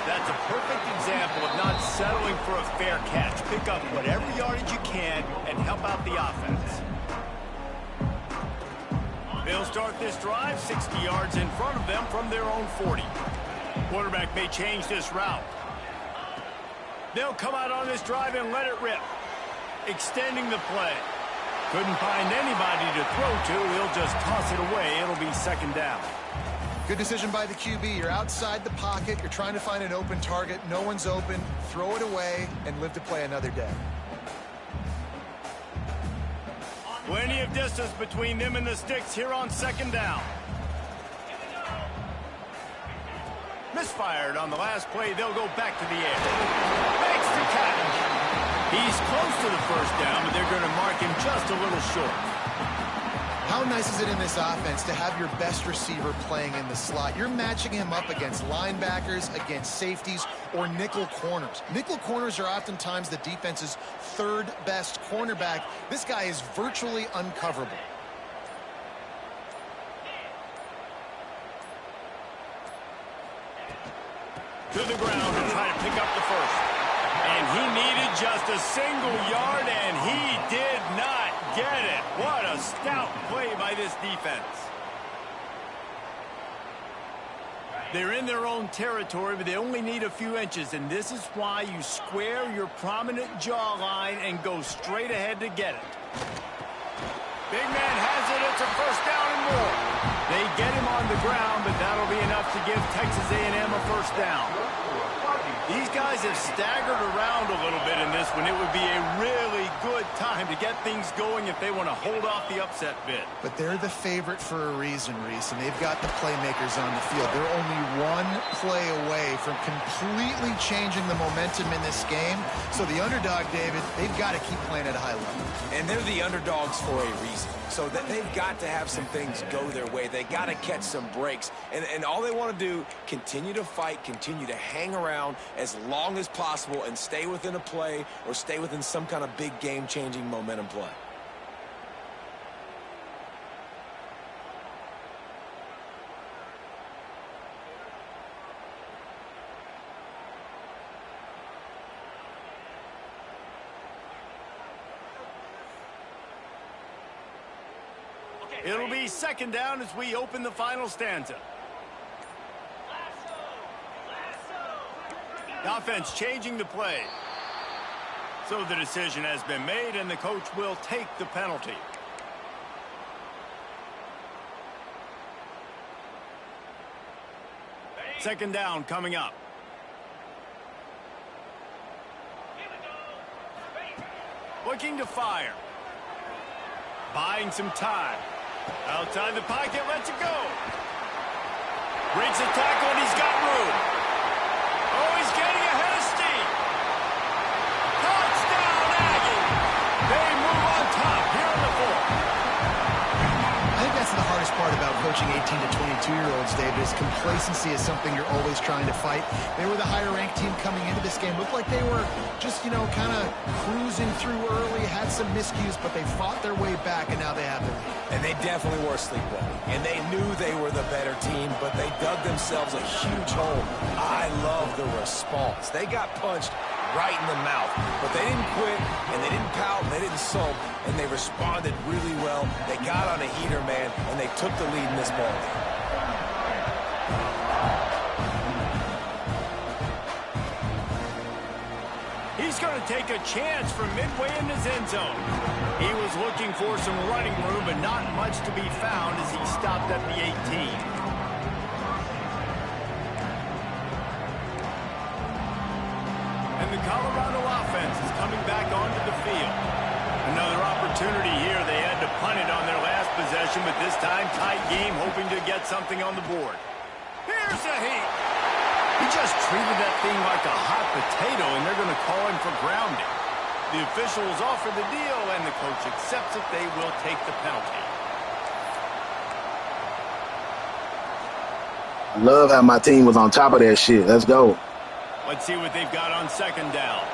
B: That's a perfect example of not settling for a fair catch. Pick up whatever yardage you can and help out the offense. They'll start this drive 60 yards in front of them from their own 40. Quarterback may change this route. They'll come out on this drive and let it rip. Extending the play. Couldn't find anybody to throw to. He'll just toss it away. It'll be second down.
C: Good decision by the QB. You're outside the pocket. You're trying to find an open target. No one's open. Throw it away and live to play another day.
B: Plenty of distance between them and the sticks here on second down. Misfired on the last play. They'll go back to the air. Makes the catch. He's close to the first down, but they're going to mark him just a little short.
C: How nice is it in this offense to have your best receiver playing in the slot? You're matching him up against linebackers, against safeties, or nickel corners. Nickel corners are oftentimes the defense's third best cornerback. This guy is virtually uncoverable.
B: To the ground to try to pick up the first. And he needed just a single yard, and he did not get it. What a stout play by this defense. They're in their own territory, but they only need a few inches, and this is why you square your prominent jawline and go straight ahead to get it. Big man has it. It's a first down and more. They get him on the ground, but that'll be enough to give Texas A&M a first down. These guys have staggered around a little bit in this one. It would be a really good time to get things going if they want to hold off the upset bid.
C: But they're the favorite for a reason, Reese, and they've got the playmakers on the field. They're only one play away from completely changing the momentum in this game. So the underdog, David, they've got to keep playing at a high level.
D: And they're the underdogs for a reason. So that they've got to have some things go their way. They got to catch some breaks. And all they want to do, continue to fight, continue to hang around as long as possible and stay within a play or stay within some kind of big game-changing momentum play.
B: It'll be second down as we open the final stanza. The offense changing the play. So the decision has been made, and the coach will take the penalty. Second down coming up. Looking to fire. Buying some time. Outside the pocket, lets it go. Breaks the tackle, and he's got room. Oh, he's getting ahead of steam. Touchdown, Aggie. They move on top here in the fourth.
C: I think that's the hardest part about coaching 18 to 22-year-olds, David, is complacency is something you're always trying to fight. They were the higher-ranked team coming into this game. Looked like they were just, kind of cruising through early, had some miscues, but they fought their way back, and now they have the lead.
D: And they definitely were sleepwalking. And they knew they were the better team, but they dug themselves a huge hole. I love the response. They got punched right in the mouth, but they didn't quit, and they didn't pout, and they didn't sulk, and they responded really well. They got on a heater, man, and they took the lead in this ball game.
B: He's going to take a chance from midway in his end zone. He was looking for some running room, but not much to be found as he stopped at the 18. And the Colorado offense is coming back onto the field. Another opportunity here. They had to punt it on their last possession, but this time tight game, hoping to get something on the board. Here's a heat. He just treated that thing like a hot potato, and they're going to call him for grounding. The officials offer the deal, and the coach accepts it. They will take the penalty.
A: I love how my team was on top of that shit. Let's go.
B: Let's see what they've got on second down.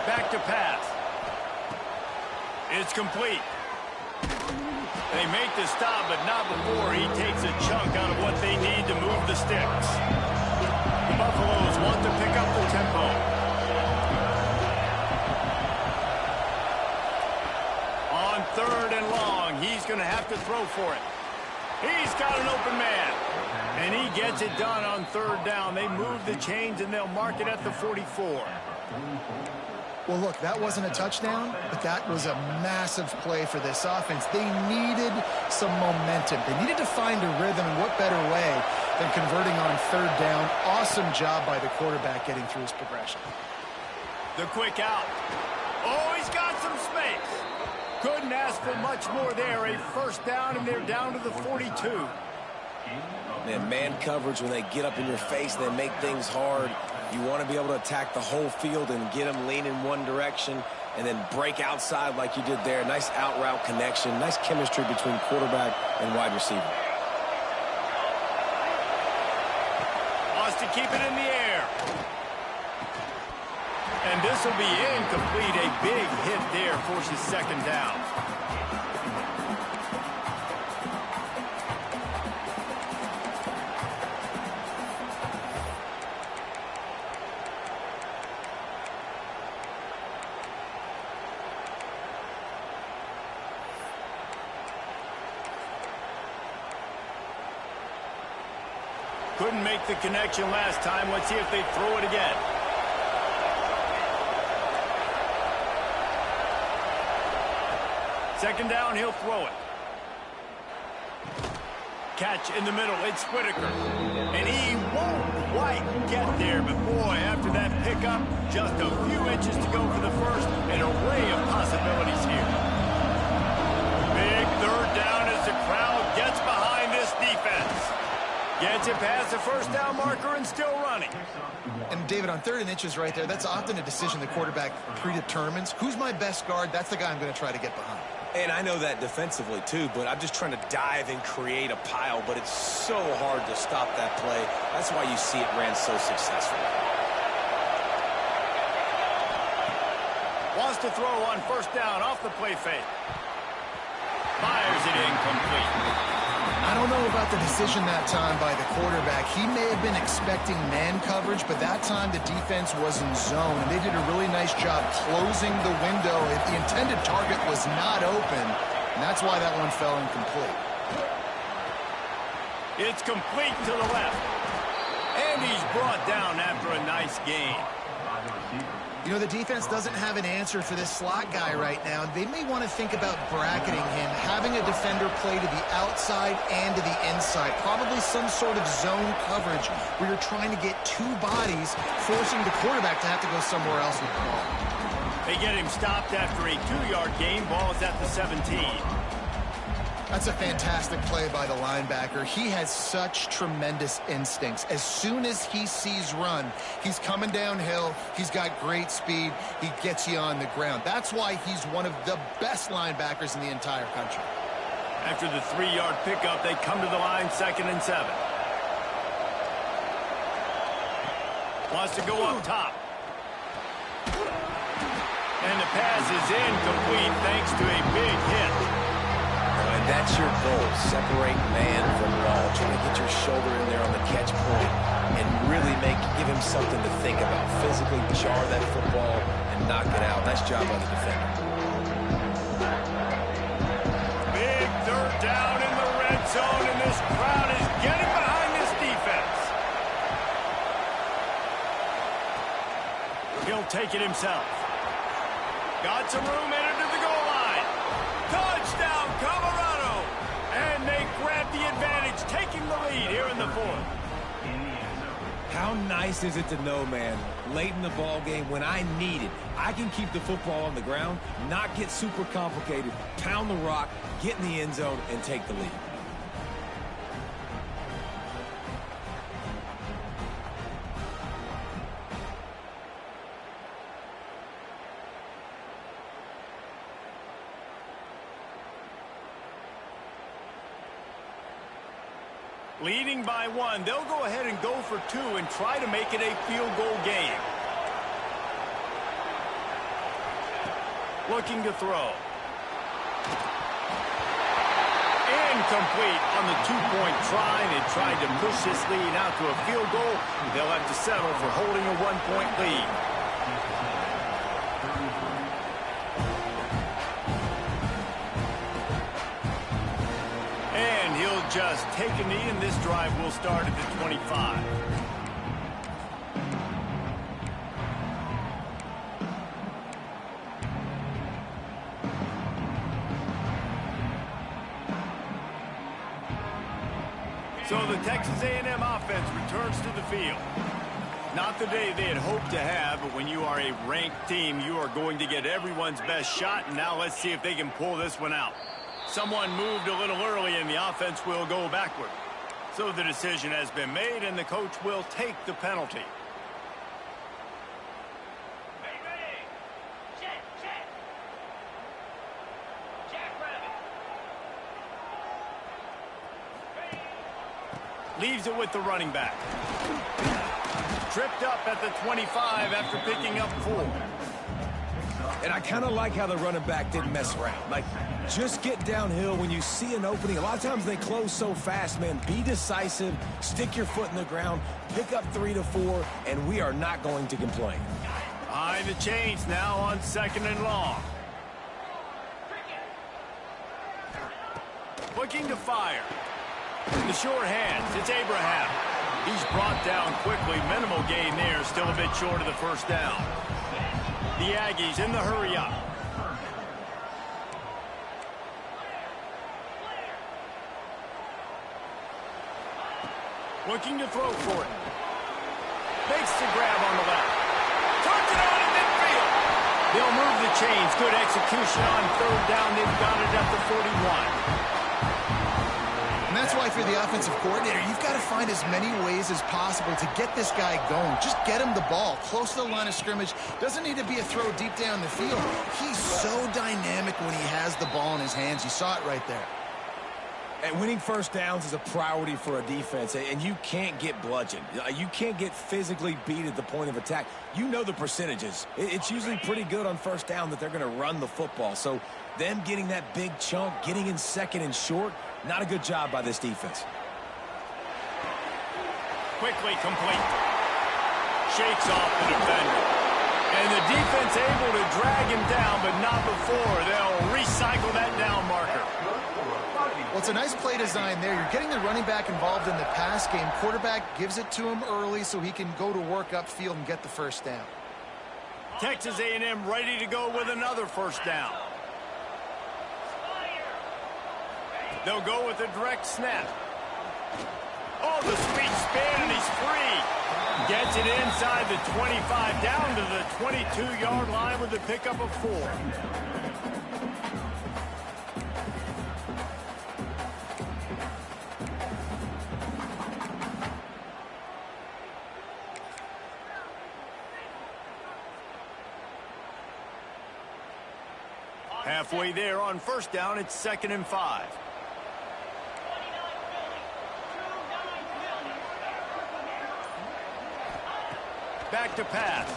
B: Back to pass. It's complete. They make the stop, but not before he takes a chunk out of what they need to move the sticks. The Buffaloes want to pick up the tempo. On third and long, he's going to have to throw for it. He's got an open man. And he gets it done on third down. They move the chains, and they'll mark it at the 44.
C: Well, look, that wasn't a touchdown, but that was a massive play for this offense. They needed some momentum. They needed to find a rhythm, and what better way than converting on third down. Awesome job by the quarterback getting through his progression.
B: The quick out. Oh, he's got some space. Couldn't ask for much more there. A first down, and they're down to the 42.
D: Man coverage, when they get up in your face, they make things hard. You want to be able to attack the whole field and get them lean in one direction and then break outside like you did there. Nice out route connection, nice chemistry between quarterback and wide receiver.
B: Wants to keep it in the air. And this will be incomplete. A big hit there forces second down. Couldn't make the connection last time. Let's see if they throw it again. Second down, he'll throw it. Catch in the middle. It's Whitaker. And he won't quite get there. But, boy, after that pickup, just a few inches to go for the first. An array of possibilities here. Big third down as the crowd gets behind this defense. Gets it past the first down marker and still running.
C: And, David, on third and inches right there, that's often a decision the quarterback predetermines. Who's my best guard? That's the guy I'm going to try to get behind.
D: And I know that defensively, too, but I'm just trying to dive and create a pile, but it's so hard to stop that play. That's why you see it ran so successful.
B: Wants to throw on first down off the play fake. Fires it incomplete.
C: I don't know about the decision that time by the quarterback. He may have been expecting man coverage, but that time the defense was in zone, and they did a really nice job closing the window. If the intended target was not open, and that's why that one fell incomplete.
B: It's complete to the left. And he's brought down after a nice gain.
C: You know, the defense doesn't have an answer for this slot guy right now. They may want to think about bracketing him, having a defender play to the outside and to the inside. Probably some sort of zone coverage where you're trying to get two bodies, forcing the quarterback to have to go somewhere else with the ball.
B: They get him stopped after a 2-yard gain. Ball is at the 17.
C: That's a fantastic play by the linebacker. He has such tremendous instincts. As soon as he sees run, he's coming downhill. He's got great speed. He gets you on the ground. That's why he's one of the best linebackers in the entire country.
B: After the 3-yard pickup, they come to the line, 2nd and 7. Wants to go up top. And the pass is incomplete thanks to a big hit.
D: And that's your goal, separate man from ball. Try to get your shoulder in there on the catch point and really give him something to think about. Physically jar that football and knock it out. Nice job by the defender.
B: Big third down in the red zone, and this crowd is getting behind this defense. He'll take it himself. Got some room headed to the goal line. Touchdown, Colorado! And they grab the advantage, taking the lead here in the fourth.
D: How nice is it to know, man, late in the ball game when I need it, I can keep the football on the ground, not get super complicated, pound the rock, get in the end zone, and take the lead.
B: Leading by 1, they'll go ahead and go for 2 and try to make it a field goal game. Looking to throw. Incomplete on the 2-point try. They tried to push this lead out to a field goal. They'll have to settle for holding a 1-point lead. And he'll just take a knee, and this drive will start at the 25. So the Texas A&M offense returns to the field. Not the day they had hoped to have, but when you are a ranked team, you are going to get everyone's best shot, and now let's see if they can pull this one out. Someone moved a little early, and the offense will go backward. So the decision has been made, and the coach will take the penalty. Leaves it with the running back. Tripped up at the 25 after picking up 4.
D: And I kind of like how the running back didn't mess around. Like, just get downhill when you see an opening. A lot of times they close so fast, man. Be decisive, stick your foot in the ground, pick up 3 to 4, and we are not going to complain.
B: Behind the chains now on 2nd and long. Looking to fire. The short hands, it's Abraham. He's brought down quickly. Minimal gain there, still a bit short of the first down. The Aggies in the hurry up. Looking to throw for it. Makes the grab on the left. Turns it on in midfield. They'll move the chains. Good execution on 3rd down. They've got it at the 41.
C: And that's why, if you're the offensive coordinator, you've got to find as many ways as possible to get this guy going. Just get him the ball close to the line of scrimmage. Doesn't need to be a throw deep down the field. He's so dynamic when he has the ball in his hands. You saw it right there.
D: And winning first downs is a priority for a defense, and you can't get bludgeoned. You can't get physically beat at the point of attack. You know the percentages. It's usually pretty good on first down that they're going to run the football. So them getting that big chunk, getting in 2nd and short, not a good job by this defense.
B: Quickly complete. Shakes off the defender. And the defense able to drag him down, but not before. They'll recycle that down marker.
C: Well, it's a nice play design there. You're getting the running back involved in the pass game. Quarterback gives it to him early so he can go to work upfield and get the first down.
B: Texas A&M ready to go with another first down. They'll go with a direct snap. Oh, the sweet spin, and he's free. Gets it inside the 25, down to the 22-yard line with the pickup of 4. Halfway there on first down, it's 2nd and 5. Back to pass.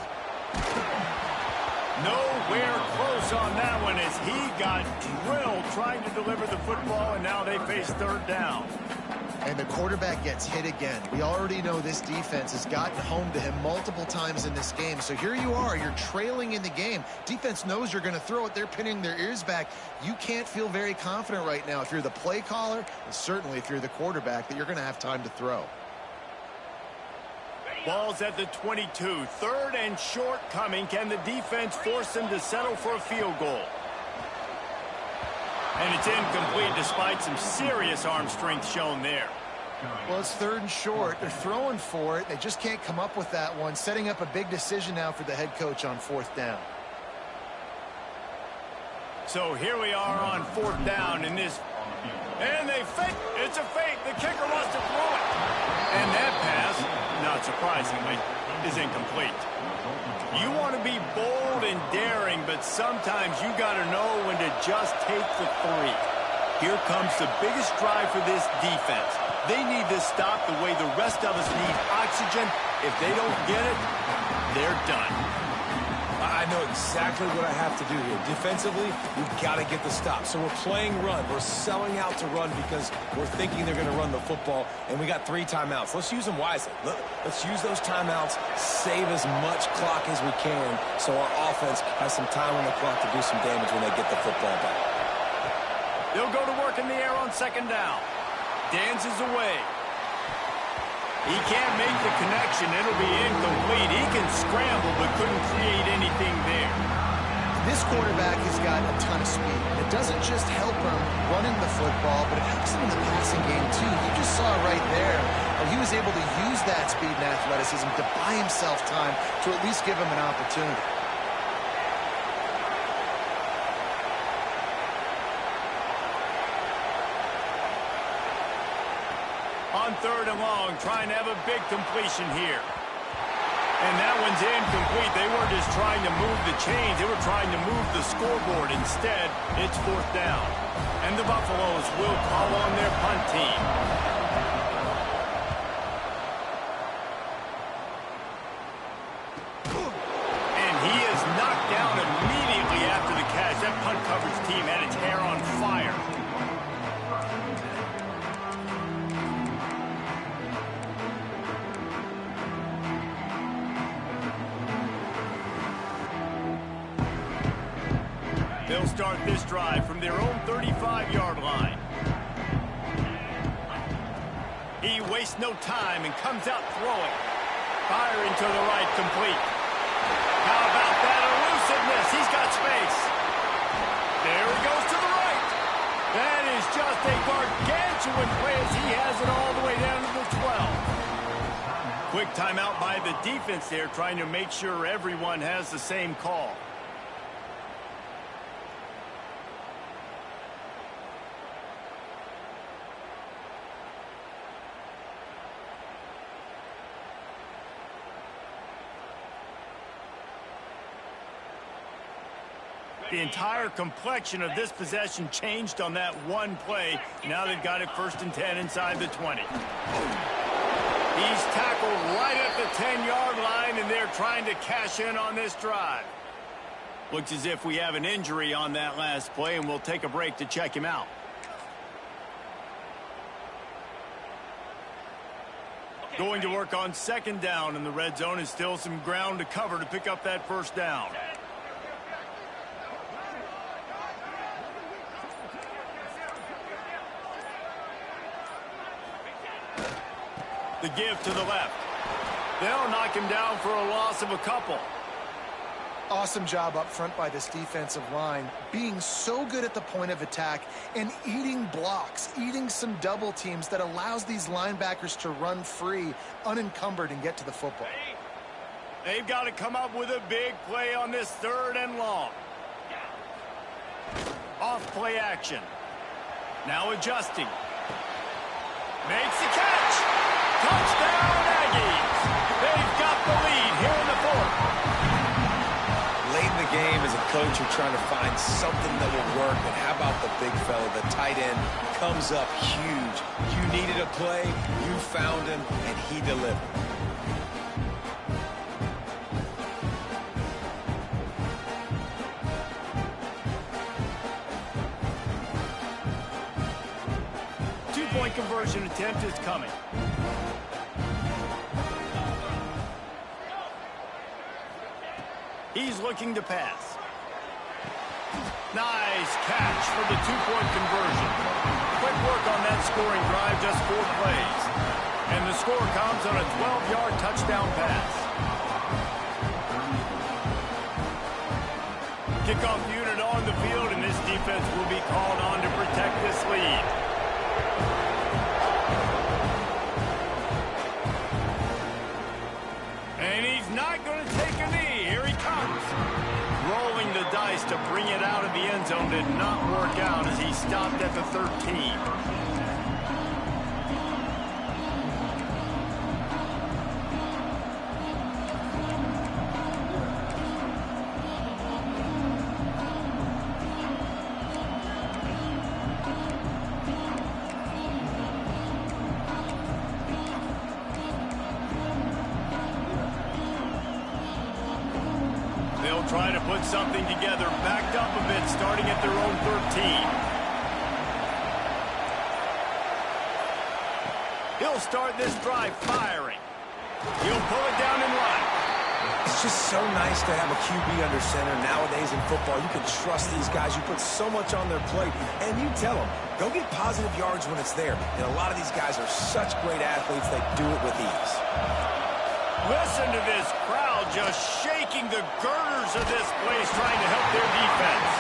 B: Nowhere close on that one as he got drilled trying to deliver the football, and now they face 3rd down.
C: And the quarterback gets hit again. We already know this defense has gotten home to him multiple times in this game. So here you are, you're trailing in the game. Defense knows you're going to throw it. They're pinning their ears back. You can't feel very confident right now if you're the play caller, and certainly if you're the quarterback, that you're going to have time to throw.
B: Ball's at the 22. 3rd and short coming. Can the defense force them to settle for a field goal? And it's incomplete despite some serious arm strength shown there.
C: Well, it's 3rd and short. They're throwing for it. They just can't come up with that one. Setting up a big decision now for the head coach on 4th down.
B: So here we are on 4th down in this. And they fake. It's a fake. The kicker wants to throw it. And that pass, not surprisingly, is incomplete. You want to be bold and daring, but sometimes you got to know when to just take the 3. Here comes the biggest drive for this defense. They need this stop the way the rest of us need oxygen. If they don't get it, they're done.
D: I know exactly what I have to do here. Defensively, we've got to get the stop. So we're playing run. We're selling out to run because we're thinking they're going to run the football, and we got 3 timeouts. Let's use them wisely. Let's use those timeouts, save as much clock as we can so our offense has some time on the clock to do some damage when they get the football back.
B: They'll go to work in the air on 2nd down. Dances away. He can't make the connection. It'll be incomplete. He can scramble but couldn't create anything there.
C: This quarterback has got a ton of speed. It doesn't just help him running the football, but it helps him in the passing game too. You just saw right there how he was able to use that speed and athleticism to buy himself time to at least give him an opportunity.
B: On 3rd and long, trying to have a big completion here. And that one's incomplete. They weren't just trying to move the chains. They were trying to move the scoreboard. Instead, it's 4th down. And the Buffaloes will call on their punt team. And he is knocked down immediately after the catch. That punt coverage team had its hair on fire. They'll start this drive from their own 35-yard line. He wastes no time and comes out throwing. Firing to the right, complete. How about that elusiveness? He's got space. There he goes to the right. That is just a gargantuan play as he has it all the way down to the 12. Quick timeout by the defense there, trying to make sure everyone has the same call. The entire complexion of this possession changed on that one play. Now they've got it 1st and 10 inside the 20. He's tackled right at the 10-yard line, and they're trying to cash in on this drive. Looks as if we have an injury on that last play, and we'll take a break to check him out. Going to work on 2nd down in the red zone, and still some ground to cover to pick up that 1st down. The give to the left. They'll knock him down for a loss of a couple.
C: Awesome job up front by this defensive line, being so good at the point of attack and eating blocks, eating some double teams that allows these linebackers to run free, unencumbered, and get to the football.
B: They've got to come up with a big play on this 3rd and long. Off play action. Now adjusting. Makes the catch. Touchdown, Aggies! They've got the lead here in the 4th.
D: Late in the game, as a coach, you're trying to find something that will work. And how about the big fella, the tight end, comes up huge. You needed a play, you found him, and he delivered.
B: Two-point conversion attempt is coming. He's looking to pass. Nice catch for the 2-point conversion. Quick work on that scoring drive, just 4 plays. And the score comes on a 12-yard touchdown pass. Kickoff unit on the field, and this defense will be called on to protect this lead. And he's not going to take a knee. Here he comes. Rolling the dice to bring it out of the end zone did not work out as he stopped at the 13. put something together, backed up a bit, starting at their own 13. He'll start this drive firing. He'll pull it down and run.
D: It's just so nice to have a QB under center. Nowadays in football, you can trust these guys. You put so much on their plate, and you tell them, go get positive yards when it's there. And a lot of these guys are such great athletes, they do it with ease.
B: Listen to this crowd just shaking the girders of this place, trying to help their defense.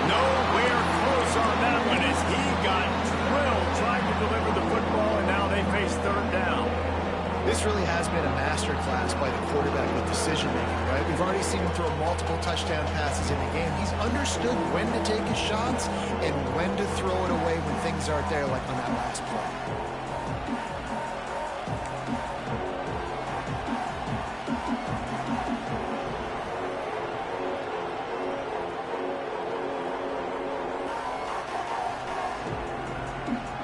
B: Nowhere close on that one as he got drilled trying to deliver the football, and now they face third down.
C: This really has been a master class by the quarterback with decision-making, right? We've already seen him throw multiple touchdown passes in the game. He's understood when to take his shots and when to throw it away when things aren't there, like on that last play.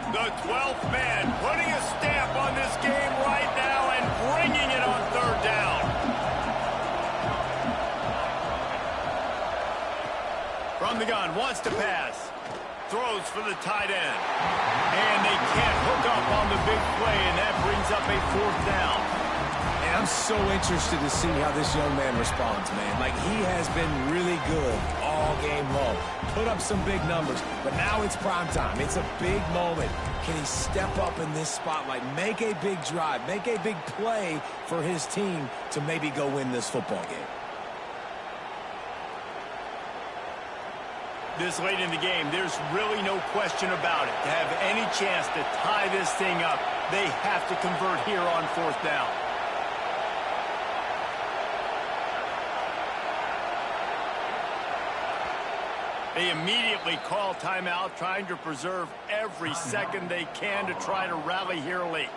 B: The 12th man putting a stamp on this game right now and bringing it on third down. From the gun, wants to pass. Throws for the tight end. And they can't hook up on the big play, and that brings up a fourth down.
D: And I'm so interested to see how this young man responds, man. Like, he has been really good all game long. Put up some big numbers, but now it's prime time. It's a big moment. Can he step up in this spotlight, make a big drive, make a big play for his team to maybe go win this football game?
B: This late in the game, there's really no question about it. To have any chance to tie this thing up, they have to convert here on fourth down. They immediately call timeout, trying to preserve every second they can to try to rally here late.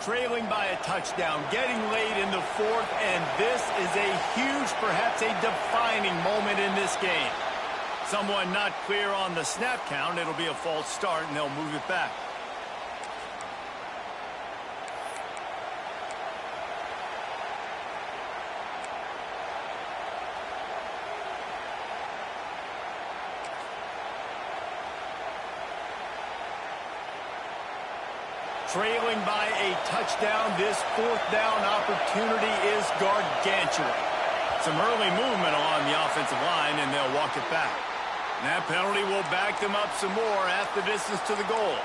B: Trailing by a touchdown, getting late in the fourth, and this is a huge, perhaps a defining moment in this game. Someone not clear on the snap count. It'll be a false start, and they'll move it back. Trailing by a touchdown, this fourth down opportunity is gargantuan. Some early movement along the offensive line, and they'll walk it back. And that penalty will back them up some more at the distance to the goal.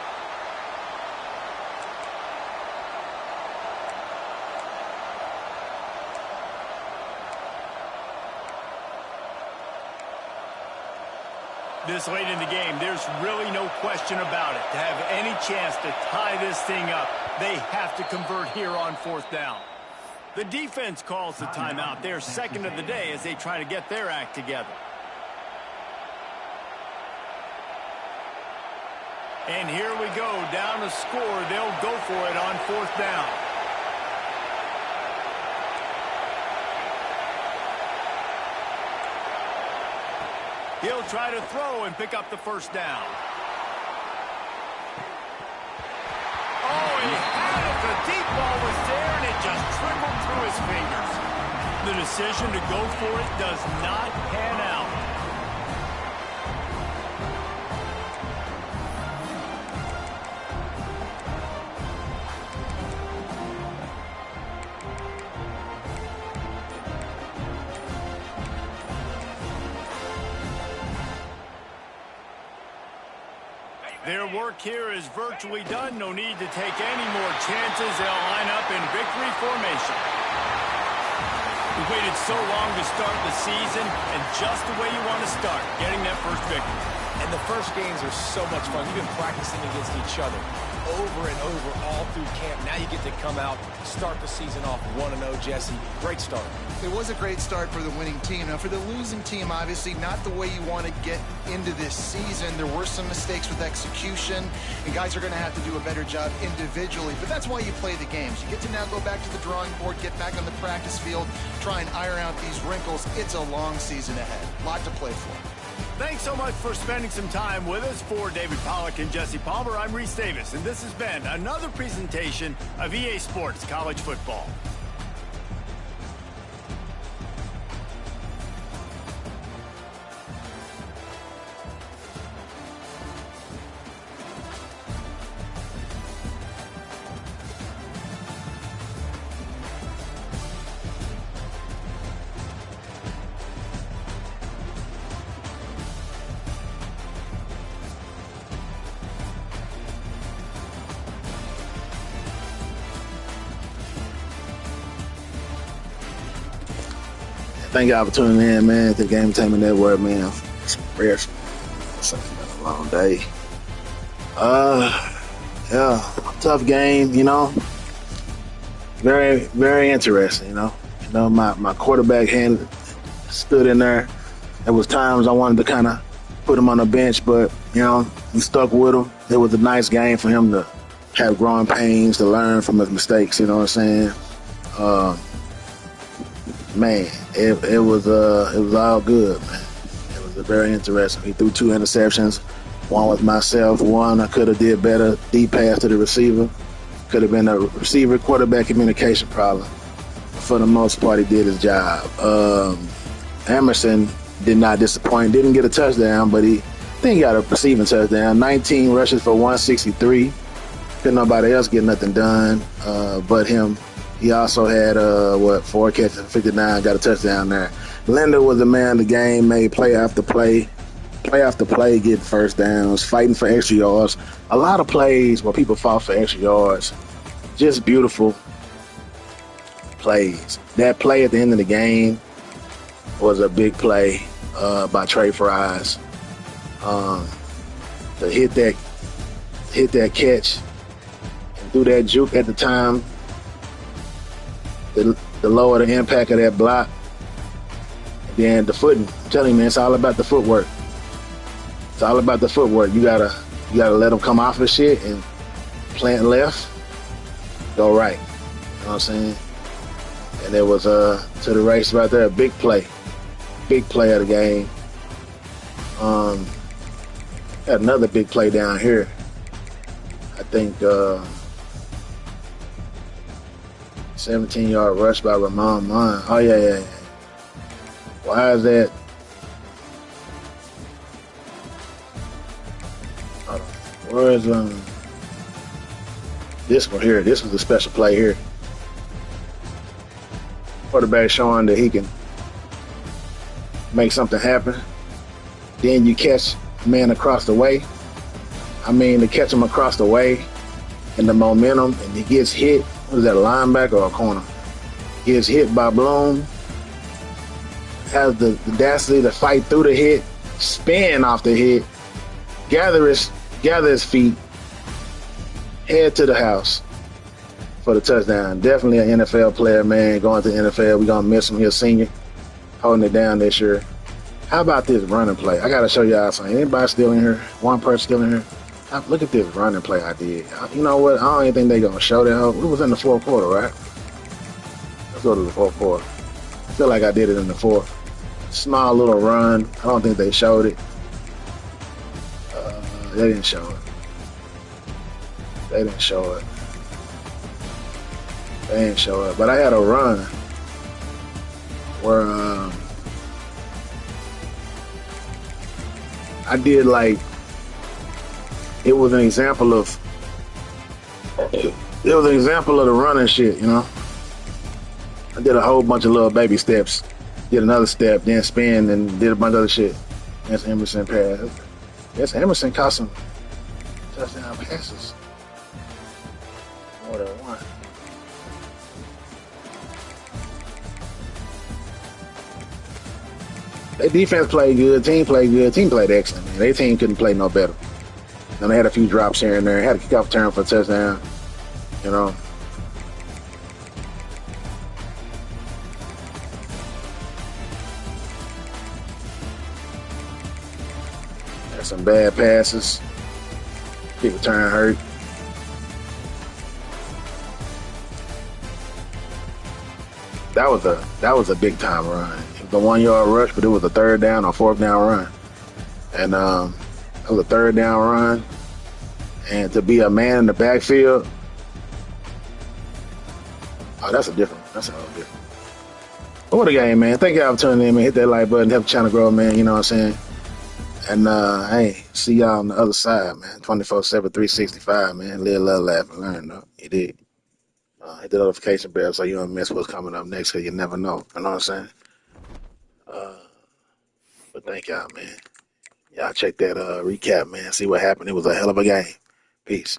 B: This late in the game, there's really no question about it. To have any chance to tie this thing up, they have to convert here on fourth down. The defense calls the timeout. They're second of the day as they try to get their act together. And here we go, down a score. They'll go for it on fourth down. He'll try to throw and pick up the first down. Oh, he had it. The deep ball was there, and it just trickled through his fingers. The decision to go for it does not pan out. Their work here is virtually done. No need to take any more chances. They'll line up in victory formation.
E: We
B: waited so long to start the season, and just the way you want to start, getting that first victory.
D: And the first games are so much fun. You've been practicing against each other over and over all through camp. Now you get to come out, start the season off 1-0, Jesse. Great start.
C: It was a great start for the winning team. Now, for the losing team, obviously not the way you want to get into this season. There were some mistakes with execution, and guys are going to have to do a better job individually. But that's why you play the games. You get to now go back to the drawing board, get back on the practice field, try and iron out these wrinkles. It's a long season ahead. A lot to play for.
B: Thanks so much for spending some time with us. For David Pollack and Jesse Palmer, I'm Reese Davis, and this has been another presentation of EA Sports College Football.
A: Thank y'all for tuning in, man, to the Game Entertainment Network, man. It's been a long day. Yeah, tough game, you know. Very, very interesting, you know. My quarterback hand stood in there. There was times I wanted to kind of put him on the bench, but, you know, we stuck with him. It was a nice game for him to have growing pains, to learn from his mistakes, you know what I'm saying? Man, it was all good, man. It was very interesting. He threw 2 interceptions. One was myself. One I could have did better. Deep pass to the receiver. Could have been a receiver-quarterback communication problem. For the most part, he did his job. Emerson did not disappoint. Didn't get a touchdown, but I think he got a receiving touchdown. 19 rushes for 163. Couldn't nobody else get nothing done but him. He also had, 4 catches for 59, got a touchdown there. Linder was the man of the game, made play after play, getting first downs, fighting for extra yards. A lot of plays where people fought for extra yards. Just beautiful plays. That play at the end of the game was a big play by Trey Fries. To hit that catch and do that juke at the time, the lower the impact of that block, and then the footing. I'm telling you, man, it's all about the footwork. It's all about the footwork. You gotta let them come off of shit and plant left, go right. You know what I'm saying? And it was to the race right there, a big play of the game. Had another big play down here. I think 17-yard rush by Ramon Munn. Oh, yeah. Why is that? Where is this one here? This was a special play here. Quarterback showing that he can make something happen. Then you catch a man across the way. To catch him across the way and the momentum, and he gets hit. What is that, a linebacker or a corner? Gets hit by Bloom. Has the audacity to fight through the hit, spin off the hit, gather his feet, head to the house for the touchdown. Definitely an NFL player, man. Going to the NFL, we're going to miss him. He's a senior, holding it down this year. How about this running play? I got to show y'all something. Anybody still in here? One person still in here? Look at this running play I did. You know what? I don't even think they're going to show that. It was in the fourth quarter, right? Let's go to the fourth quarter. I feel like I did it in the fourth. Small little run. I don't think they showed it. They didn't show it. They didn't show it. But I had a run where I did it was an example of the running shit, you know. I did a whole bunch of little baby steps, did another step, then spin, and did a bunch of other shit. That's Emerson pass. Yes, Emerson caught some touchdown passes. More than one. Their defense played good. Team played good. Team played excellent, man. Their team couldn't play no better. And they had a few drops here and there. Had a kickoff return for a touchdown. You know. Had some bad passes. Kick return hurt. That was a big time run. It was a 1 yard rush, but it was a third down or fourth down run. And it was a third down run. And to be a man in the backfield, that's a whole different. But what a game, man. Thank y'all for tuning in, man. Hit that like button, help the channel grow, man. You know what I'm saying? And hey, see y'all on the other side, man. 24/7, 365, man. Live, love, laugh, and learn, though. You did. Hit the notification bell so you don't miss what's coming up next, because you never know. You know what I'm saying? But thank y'all, man. Y'all check that recap, man. See what happened. It was a hell of a game. Peace.